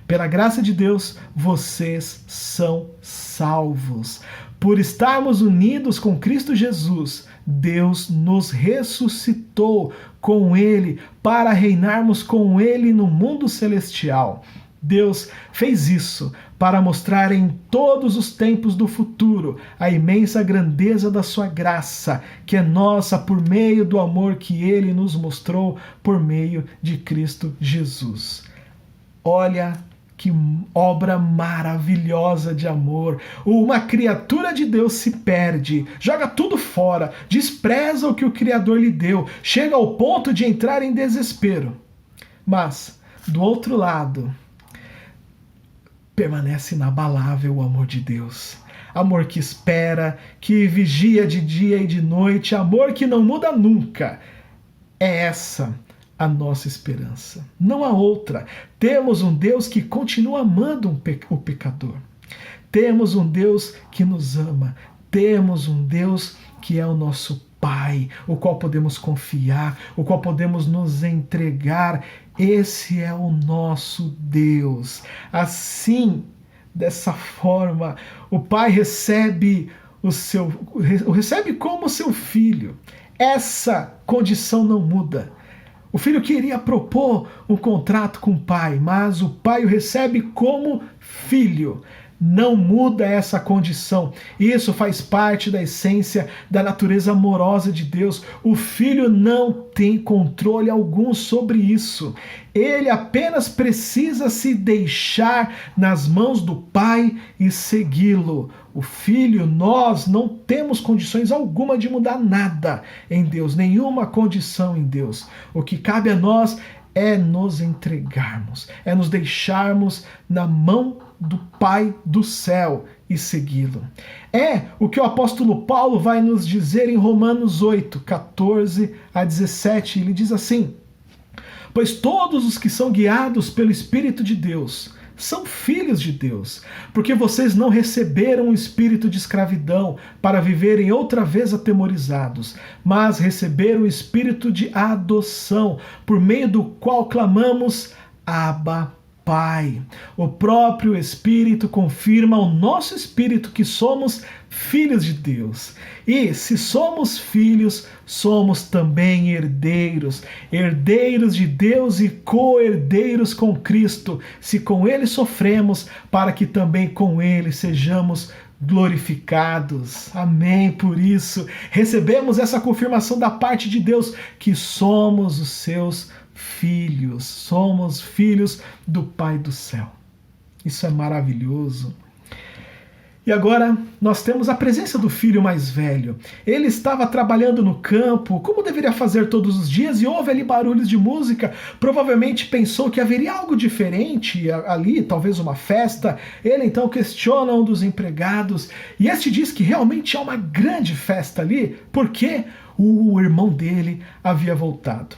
Pela graça de Deus, vocês são salvos. Por estarmos unidos com Cristo Jesus, Deus nos ressuscitou com Ele para reinarmos com Ele no mundo celestial. Deus fez isso para mostrar em todos os tempos do futuro a imensa grandeza da sua graça, que é nossa por meio do amor que Ele nos mostrou por meio de Cristo Jesus. Olha que obra maravilhosa de amor. Uma criatura de Deus se perde, joga tudo fora, despreza o que o Criador lhe deu, chega ao ponto de entrar em desespero. Mas, do outro lado, permanece inabalável o amor de Deus. Amor que espera, que vigia de dia e de noite, amor que não muda nunca. É essa a nossa esperança. Não há outra. Temos um Deus que continua amando o pecador. Temos um Deus que nos ama. Temos um Deus que é o nosso Pai, o qual podemos confiar, o qual podemos nos entregar. Esse é o nosso Deus. Assim, dessa forma, o Pai recebe como seu filho. Essa condição não muda. O filho queria propor um contrato com o pai, mas o pai o recebe como filho. Não muda essa condição. Isso faz parte da essência da natureza amorosa de Deus. O filho não tem controle algum sobre isso. Ele apenas precisa se deixar nas mãos do pai e segui-lo. O filho, nós não temos condições alguma de mudar nada em Deus, nenhuma condição em Deus. O que cabe a nós é nos entregarmos, é nos deixarmos na mão do Pai do céu e segui-lo. É o que o apóstolo Paulo vai nos dizer em Romanos 8, 14 a 17. Ele diz assim: pois todos os que são guiados pelo Espírito de Deus são filhos de Deus, porque vocês não receberam o espírito de escravidão para viverem outra vez atemorizados, mas receberam o espírito de adoção, por meio do qual clamamos: Abba, Pai. O próprio Espírito confirma ao nosso espírito que somos filhos de Deus. E se somos filhos, somos também herdeiros, herdeiros de Deus e co-herdeiros com Cristo, se com Ele sofremos, para que também com Ele sejamos glorificados. Amém. Por isso, recebemos essa confirmação da parte de Deus que somos os seus filhos, somos filhos do Pai do céu. Isso é maravilhoso. E agora nós temos a presença do filho mais velho. Ele estava trabalhando no campo, como deveria fazer todos os dias, e houve ali barulhos de música. Provavelmente pensou que haveria algo diferente ali, talvez uma festa. Ele então questiona um dos empregados, e este diz que realmente há uma grande festa ali, porque o irmão dele havia voltado.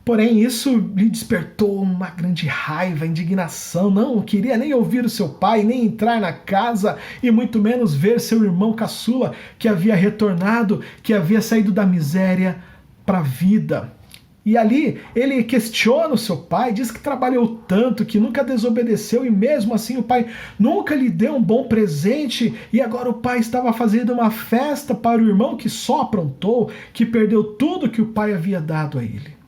Porém, isso lhe despertou uma grande raiva, indignação. Não queria nem ouvir o seu pai, nem entrar na casa, e muito menos ver seu irmão caçula, que havia retornado, que havia saído da miséria para a vida. E ali ele questiona o seu pai, diz que trabalhou tanto, que nunca desobedeceu, e mesmo assim o pai nunca lhe deu um bom presente, e agora o pai estava fazendo uma festa para o irmão que só aprontou, que perdeu tudo que o pai havia dado a ele.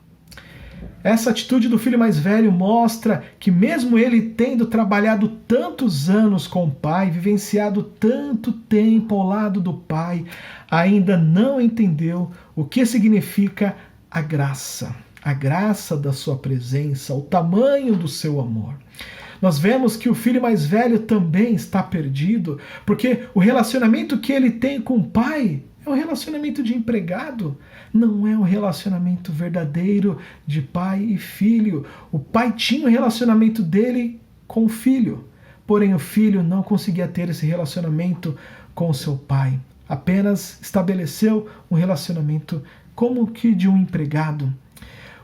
Essa atitude do filho mais velho mostra que mesmo ele tendo trabalhado tantos anos com o pai, vivenciado tanto tempo ao lado do pai, ainda não entendeu o que significa a graça da sua presença, o tamanho do seu amor. Nós vemos que o filho mais velho também está perdido, porque o relacionamento que ele tem com o pai é um relacionamento de empregado, não é um relacionamento verdadeiro de pai e filho. O pai tinha o relacionamento dele com o filho, porém o filho não conseguia ter esse relacionamento com o seu pai. Apenas estabeleceu um relacionamento como que de um empregado.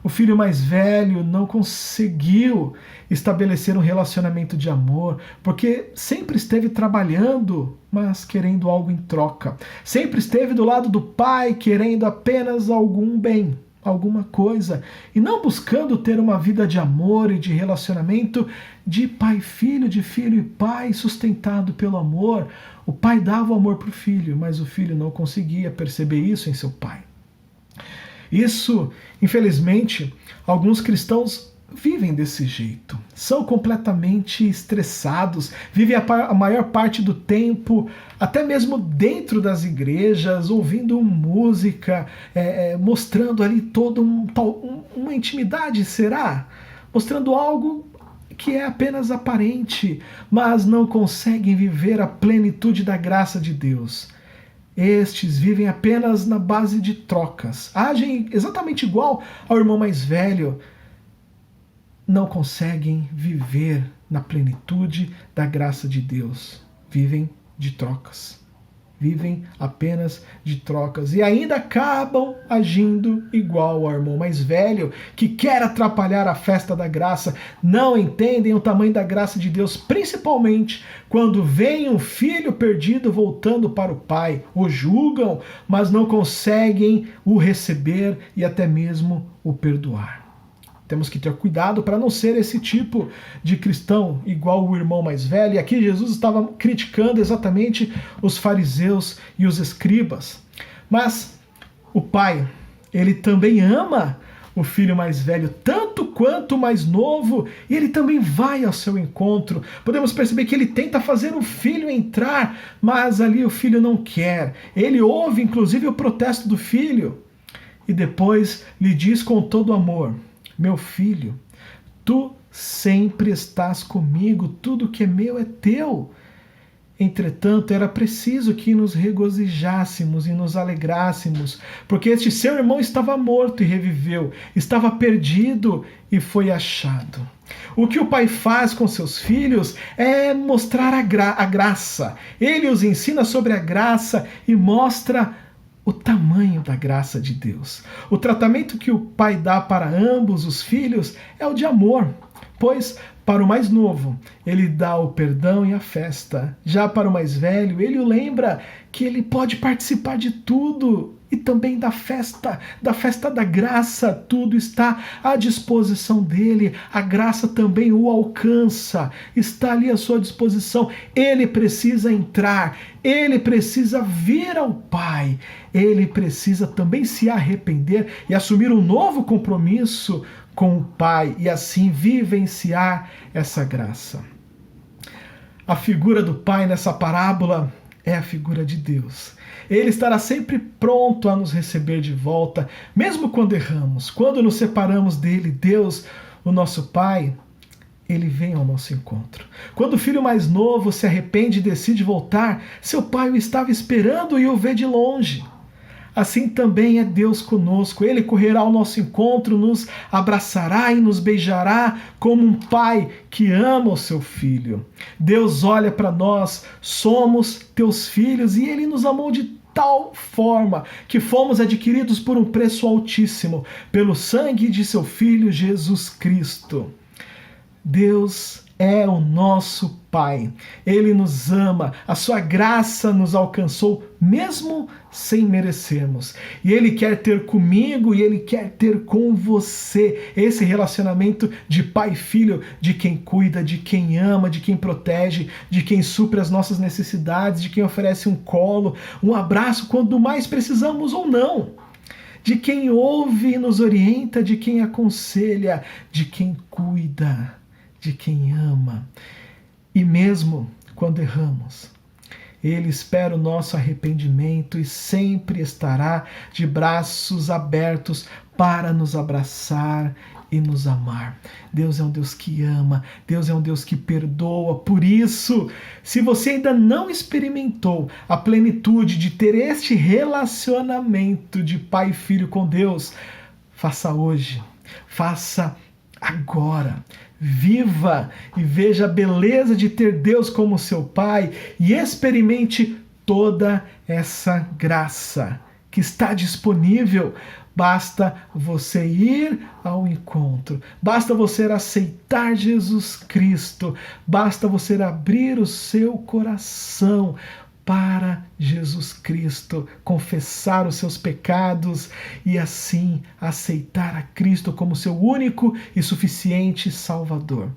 O filho mais velho não conseguiu estabelecer um relacionamento de amor, porque sempre esteve trabalhando, mas querendo algo em troca. Sempre esteve do lado do pai, querendo apenas algum bem, alguma coisa, e não buscando ter uma vida de amor e de relacionamento de pai e filho, de filho e pai, sustentado pelo amor. O pai dava o amor para o filho, mas o filho não conseguia perceber isso em seu pai. Isso, infelizmente, alguns cristãos vivem desse jeito. São completamente estressados, vivem a maior parte do tempo, até mesmo dentro das igrejas, ouvindo música, mostrando ali toda uma intimidade, será? Mostrando algo que é apenas aparente, mas não conseguem viver a plenitude da graça de Deus. Estes vivem apenas na base de trocas. Agem exatamente igual ao irmão mais velho. Não conseguem viver na plenitude da graça de Deus. Vivem de trocas. Vivem apenas de trocas. E ainda acabam agindo igual ao irmão mais velho, que quer atrapalhar a festa da graça. Não entendem o tamanho da graça de Deus, principalmente quando vem um filho perdido voltando para o pai. O julgam, mas não conseguem o receber e até mesmo o perdoar. Temos que ter cuidado para não ser esse tipo de cristão igual o irmão mais velho. E aqui Jesus estava criticando exatamente os fariseus e os escribas. Mas o pai, ele também ama o filho mais velho, tanto quanto o mais novo, e ele também vai ao seu encontro. Podemos perceber que ele tenta fazer o filho entrar, mas ali o filho não quer. Ele ouve, inclusive, o protesto do filho, e depois lhe diz com todo amor: meu filho, tu sempre estás comigo, tudo que é meu é teu. Entretanto, era preciso que nos regozijássemos e nos alegrássemos, porque este seu irmão estava morto e reviveu, estava perdido e foi achado. O que o pai faz com seus filhos é mostrar a graça. Ele os ensina sobre a graça e mostra o tamanho da graça de Deus. O tratamento que o pai dá para ambos os filhos é o de amor, pois para o mais novo, ele dá o perdão e a festa. Já para o mais velho, ele o lembra que ele pode participar de tudo e também da festa da graça. Tudo está à disposição dele. A graça também o alcança, está ali à sua disposição. Ele precisa entrar, ele precisa vir ao Pai, ele precisa também se arrepender e assumir um novo compromisso com o Pai e assim vivenciar essa graça. A figura do Pai nessa parábola é a figura de Deus. Ele estará sempre pronto a nos receber de volta, mesmo quando erramos, quando nos separamos dele. Deus, o nosso Pai, ele vem ao nosso encontro. Quando o filho mais novo se arrepende e decide voltar, seu pai o estava esperando e o vê de longe. Assim também é Deus conosco. Ele correrá ao nosso encontro, nos abraçará e nos beijará como um pai que ama o seu filho. Deus olha para nós, somos teus filhos, e ele nos amou de tal forma que fomos adquiridos por um preço altíssimo, pelo sangue de seu Filho Jesus Cristo. Deus é o nosso Pai. Ele nos ama. A sua graça nos alcançou mesmo sem merecermos. E Ele quer ter comigo e Ele quer ter com você esse relacionamento de pai e filho, de quem cuida, de quem ama, de quem protege, de quem supre as nossas necessidades, de quem oferece um colo, um abraço quando mais precisamos ou não. De quem ouve e nos orienta, de quem aconselha, de quem cuida, de quem ama. E mesmo quando erramos, Ele espera o nosso arrependimento e sempre estará de braços abertos para nos abraçar e nos amar. Deus é um Deus que ama, Deus é um Deus que perdoa. Por isso, se você ainda não experimentou a plenitude de ter este relacionamento de pai e filho com Deus, faça hoje, faça agora. Viva e veja a beleza de ter Deus como seu Pai e experimente toda essa graça que está disponível. Basta você ir ao encontro, basta você aceitar Jesus Cristo, basta você abrir o seu coração para Jesus Cristo, confessar os seus pecados e assim aceitar a Cristo como seu único e suficiente Salvador.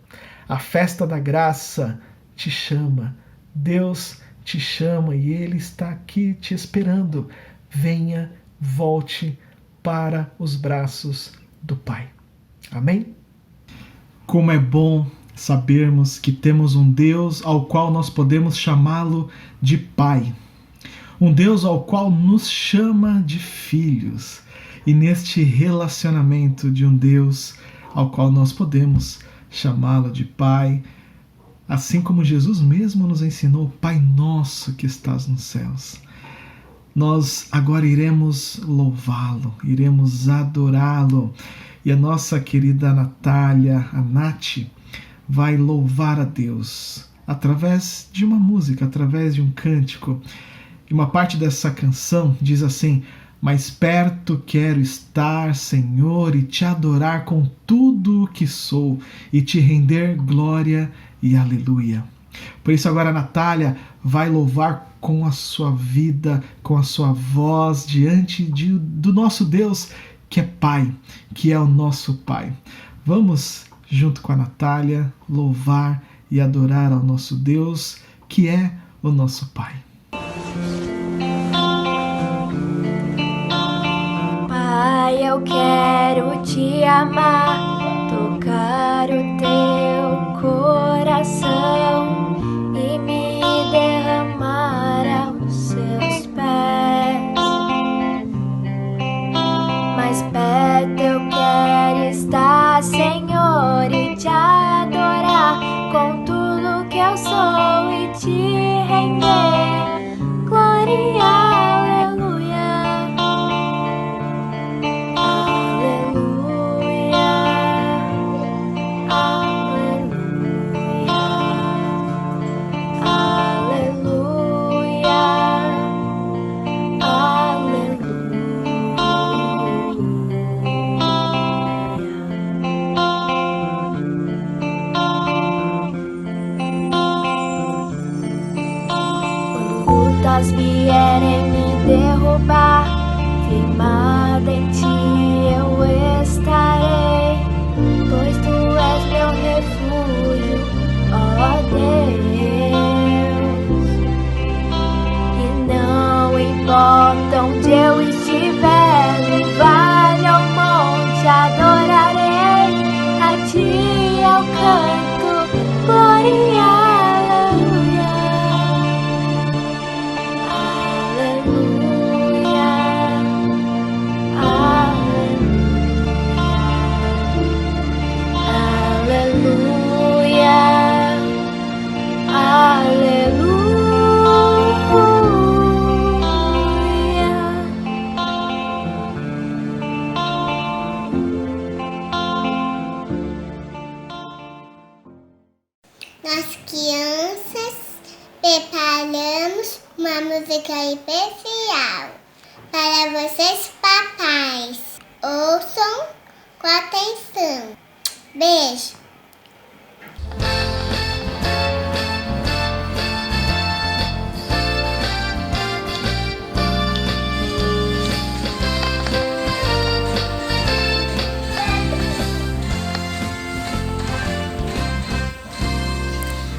A festa da graça te chama, Deus te chama e Ele está aqui te esperando. Venha, volte para os braços do Pai. Amém? Como é bom sabermos que temos um Deus ao qual nós podemos chamá-lo de Pai. Um Deus ao qual nos chama de filhos. E neste relacionamento de um Deus ao qual nós podemos chamá-lo de Pai, assim como Jesus mesmo nos ensinou, Pai nosso que estás nos céus. Nós agora iremos louvá-lo, iremos adorá-lo. E a nossa querida Natália, a Nath, vai louvar a Deus através de uma música, através de um cântico. E uma parte dessa canção diz assim: mais perto quero estar, Senhor, e te adorar com tudo o que sou, e te render glória e aleluia. Por isso agora a Natália vai louvar com a sua vida, com a sua voz, diante do nosso Deus, que é Pai, que é o nosso Pai. Vamos, junto com a Natália, louvar e adorar ao nosso Deus, que é o nosso Pai. Pai, eu quero te amar, tocar o teu coração e me derramar aos seus pés. Mais perto eu quero estar, Senhor, e te adorar com tudo que eu sou e te render mas vierem me derrubar, firmada em ti eu estarei, pois tu és meu refúgio, ó Deus. E não importa onde eu estiver, no vale ou monte, adorarei a ti eu canto, glória, aleluia, aleluia, aleluia, aleluia. Nós crianças preparamos uma música especial para vocês, papais. Ouçam com atenção. Beijo.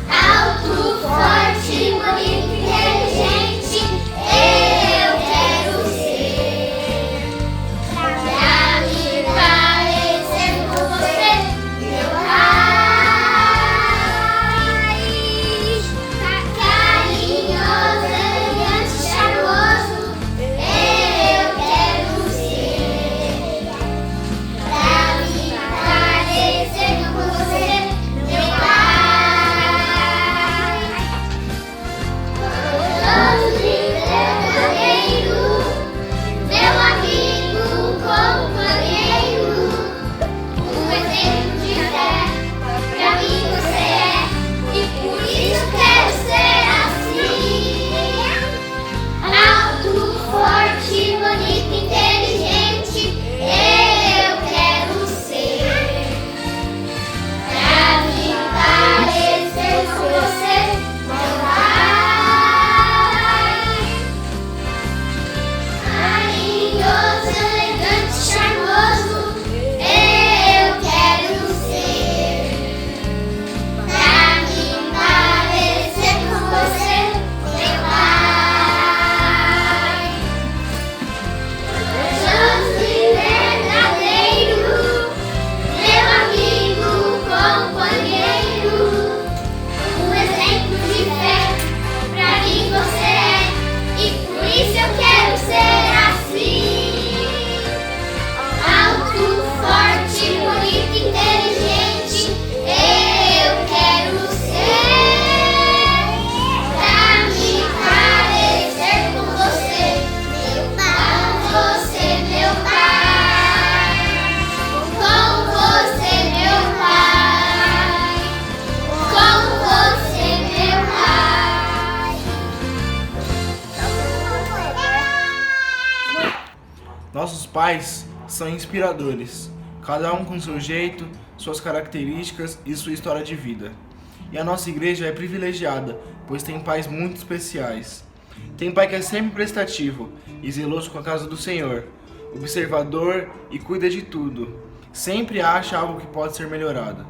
Alto, forte, bonito, inteligente, eu quero ser. Pra me parecer com você, meu raiz. Carinhoso, elegante, charmoso, eu quero ser. Pra me parecer com você, meu pai. Meu amigo, companheiro, um exemplo de fé, pra mim você é, e por isso quero ser assim. Alto, forte, bonito, inteligente, eu quero ser. Pra me parecer com você, meu pai. Carinhoso, elegante, charmoso, eu quero ser. Pra me parecer com você, meu pai. Justo e verdadeiro, meu amigo, companheiro, um exemplo de fé, pra mim você é, e por isso eu quero ser assim. Alto, forte, bonito, inteligente, eu quero ser. Pra me parecer com você, meu pai. Com você, meu pai. Com você, meu pai. Com você, meu pai. Nossos pais são inspiradores, cada um com seu jeito, suas características e sua história de vida. E a nossa igreja é privilegiada, pois tem pais muito especiais. Tem pai que é sempre prestativo e zeloso com a casa do Senhor, observador e cuida de tudo. Sempre acha algo que pode ser melhorado.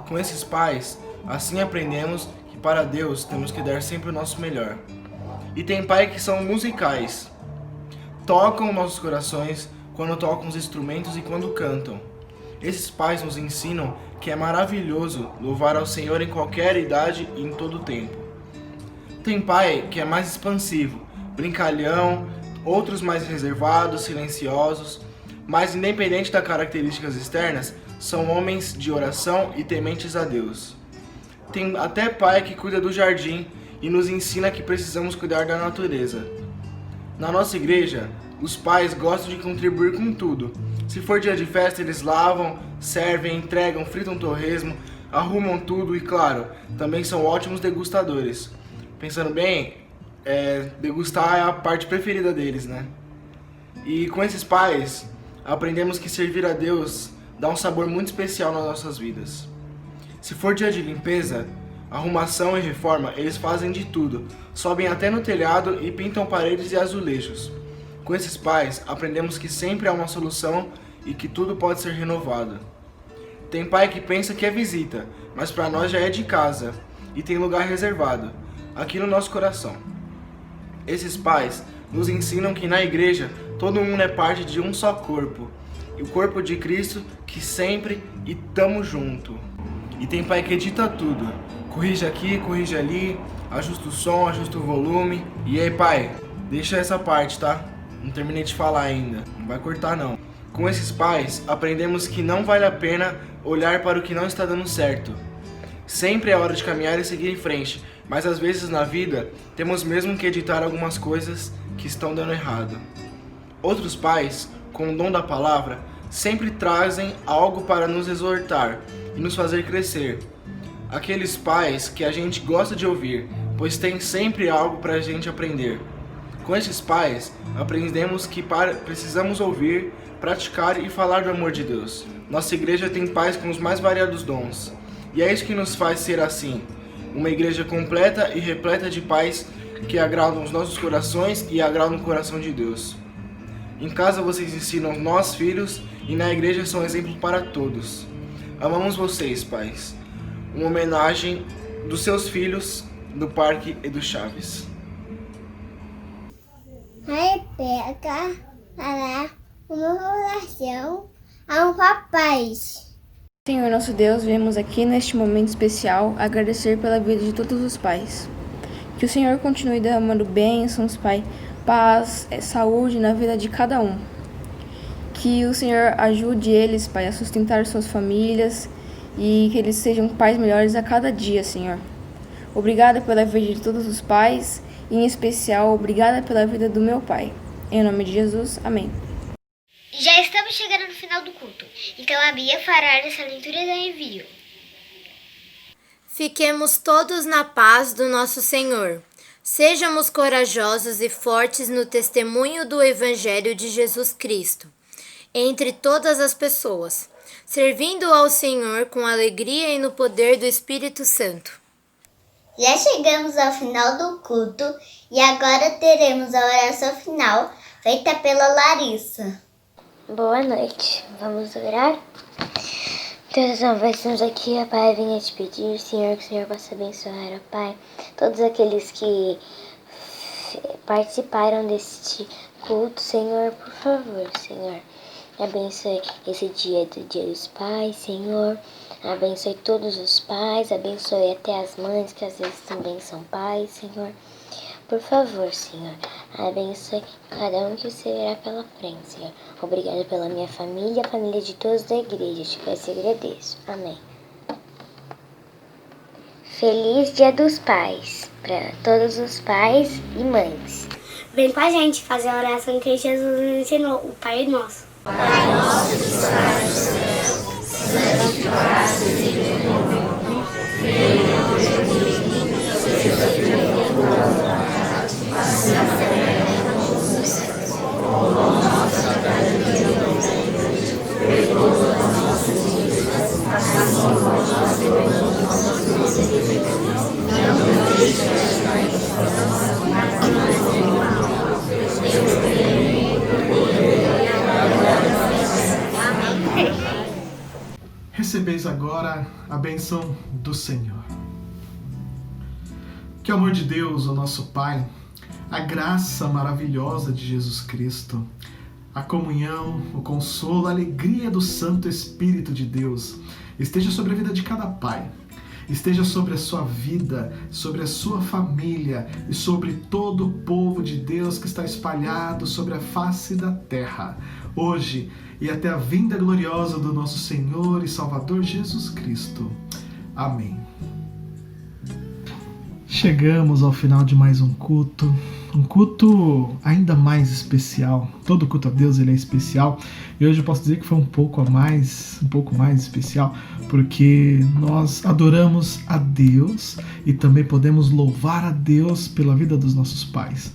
Com esses pais, assim aprendemos que para Deus temos que dar sempre o nosso melhor. E tem pai que são musicais. Tocam nossos corações quando tocam os instrumentos e quando cantam. Esses pais nos ensinam que é maravilhoso louvar ao Senhor em qualquer idade e em todo tempo. Tem pai que é mais expansivo, brincalhão, outros mais reservados, silenciosos, mas independente das características externas, são homens de oração e tementes a Deus. Tem até pai que cuida do jardim e nos ensina que precisamos cuidar da natureza. Na nossa igreja, os pais gostam de contribuir com tudo. Se for dia de festa, eles lavam, servem, entregam, fritam torresmo, arrumam tudo e, claro, também são ótimos degustadores. Pensando bem, degustar é a parte preferida deles, né? E com esses pais, aprendemos que servir a Deus dá um sabor muito especial nas nossas vidas. Se for dia de limpeza, Arrumação e reforma, eles fazem de tudo. Sobem até no telhado e pintam paredes e azulejos. Com esses pais, aprendemos que sempre há uma solução e que tudo pode ser renovado. Tem pai que pensa que é visita, mas para nós já é de casa e tem lugar reservado, aqui no nosso coração. Esses pais nos ensinam que na igreja todo mundo é parte de um só corpo, e o corpo de Cristo que sempre e tamo junto. E tem pai que edita tudo, corrige aqui, corrige ali, ajusta o som, ajusta o volume. E aí pai, deixa essa parte, tá? Não terminei de falar ainda, não vai cortar não. Com esses pais, aprendemos que não vale a pena olhar para o que não está dando certo. Sempre é hora de caminhar e seguir em frente, mas às vezes na vida, temos mesmo que editar algumas coisas que estão dando errado. Outros pais, com o dom da palavra, sempre trazem algo para nos exortar e nos fazer crescer. Aqueles pais que a gente gosta de ouvir, pois tem sempre algo para a gente aprender. Com esses pais, aprendemos que precisamos ouvir, praticar e falar do amor de Deus. Nossa igreja tem pais com os mais variados dons, e é isso que nos faz ser assim, uma igreja completa e repleta de pais que agradam os nossos corações e agradam o coração de Deus. Em casa vocês ensinam nós, filhos, e na igreja são exemplo para todos. Amamos vocês, pais. Uma homenagem dos seus filhos, do Parque e do Chaves. Repete para uma oração ao papai. Senhor nosso Deus, viemos aqui neste momento especial agradecer pela vida de todos os pais. Que o Senhor continue derramando bênçãos, Pai, paz, saúde na vida de cada um. Que o Senhor ajude eles, Pai, a sustentar suas famílias e que eles sejam pais melhores a cada dia, Senhor. Obrigada pela vida de todos os pais e, em especial, obrigada pela vida do meu pai. Em nome de Jesus, amém. Já estamos chegando no final do culto, então a Bia fará essa leitura do envio. Fiquemos todos na paz do nosso Senhor. Sejamos corajosos e fortes no testemunho do Evangelho de Jesus Cristo, entre todas as pessoas, servindo ao Senhor com alegria e no poder do Espírito Santo. Já chegamos ao final do culto e agora teremos a oração final feita pela Larissa. Boa noite, vamos orar? Deus, nós estamos aqui, ó Pai, venha te pedir, Senhor, que o Senhor possa abençoar, ó Pai, todos aqueles que participaram deste culto, Senhor, por favor, Senhor, abençoe esse dia do Dia dos Pais, Senhor, abençoe todos os pais, abençoe até as mães, que às vezes também são pais, Senhor. Por favor, Senhor, abençoe cada um que você verá pela frente, Senhor. Obrigado pela minha família, a família de todos da igreja. Te peço e agradeço. Amém. Feliz Dia dos Pais para todos os pais e mães. Vem com a gente fazer a oração que Jesus nos ensinou, o Pai Nosso. Pai nosso que estás no céu, santificado seja o teu nome. Venha o teu reino, seja feita a tua vontade, assim na terra como no céu. O nosso cada dia nos perdoa as nossas dívidas, assim como nós perdoamos aos nossos devedores. Não nos deixes cair em tentação, mas livra-nos do mal. Deus tem o poder e a glória. Amém. Recebeis agora a bênção do Senhor. Que o amor de Deus, o nosso Pai, a graça maravilhosa de Jesus Cristo, a comunhão, o consolo, a alegria do Santo Espírito de Deus esteja sobre a vida de cada pai, esteja sobre a sua vida, sobre a sua família e sobre todo o povo de Deus que está espalhado sobre a face da terra, hoje e até a vinda gloriosa do nosso Senhor e Salvador Jesus Cristo. Amém. Chegamos ao final de mais um culto ainda mais especial. Todo culto a Deus ele é especial, e hoje eu posso dizer que foi um pouco mais especial, porque nós adoramos a Deus e também podemos louvar a Deus pela vida dos nossos pais.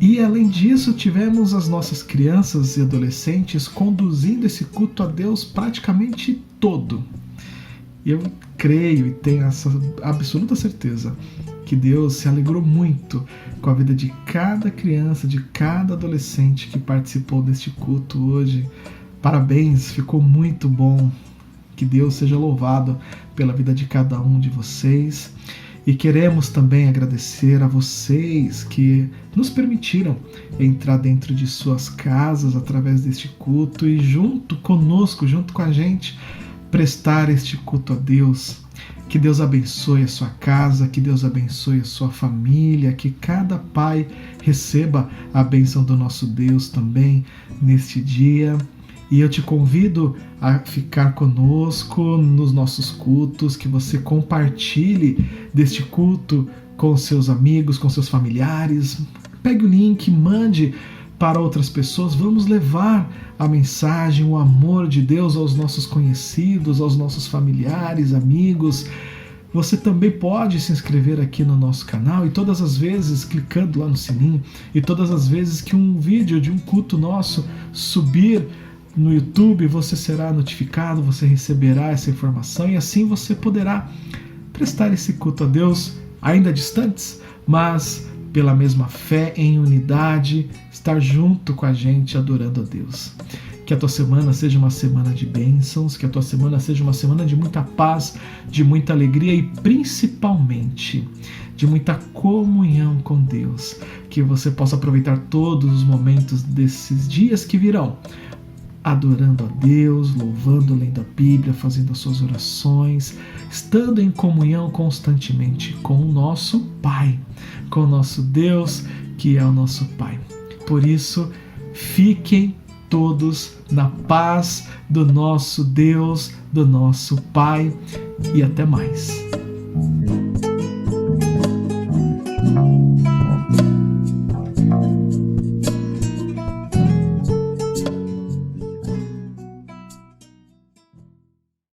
E além disso, tivemos as nossas crianças e adolescentes conduzindo esse culto a Deus praticamente todo. E eu creio e tenho essa absoluta certeza que Deus se alegrou muito com a vida de cada criança, de cada adolescente que participou deste culto hoje. Parabéns, ficou muito bom. Que Deus seja louvado pela vida de cada um de vocês. E queremos também agradecer a vocês que nos permitiram entrar dentro de suas casas através deste culto e junto conosco, junto com a gente, prestar este culto a Deus. Que Deus abençoe a sua casa, que Deus abençoe a sua família, que cada pai receba a bênção do nosso Deus também neste dia. E eu te convido a ficar conosco nos nossos cultos, que você compartilhe deste culto com seus amigos, com seus familiares. Pegue o link, mande para outras pessoas. Vamos levar a mensagem, o amor de Deus aos nossos conhecidos, aos nossos familiares, amigos. Você também pode se inscrever aqui no nosso canal e todas as vezes, clicando lá no sininho, e todas as vezes que um vídeo de um culto nosso subir no YouTube, você será notificado, você receberá essa informação e assim você poderá prestar esse culto a Deus, ainda distantes, mas pela mesma fé, em unidade, estar junto com a gente adorando a Deus. Que a tua semana seja uma semana de bênçãos, que a tua semana seja uma semana de muita paz, de muita alegria e principalmente de muita comunhão com Deus. Que você possa aproveitar todos os momentos desses dias que virão, adorando a Deus, louvando, lendo a Bíblia, fazendo as suas orações, estando em comunhão constantemente com o nosso Pai, com o nosso Deus, que é o nosso Pai. Por isso, fiquem todos na paz do nosso Deus, do nosso Pai, e até mais.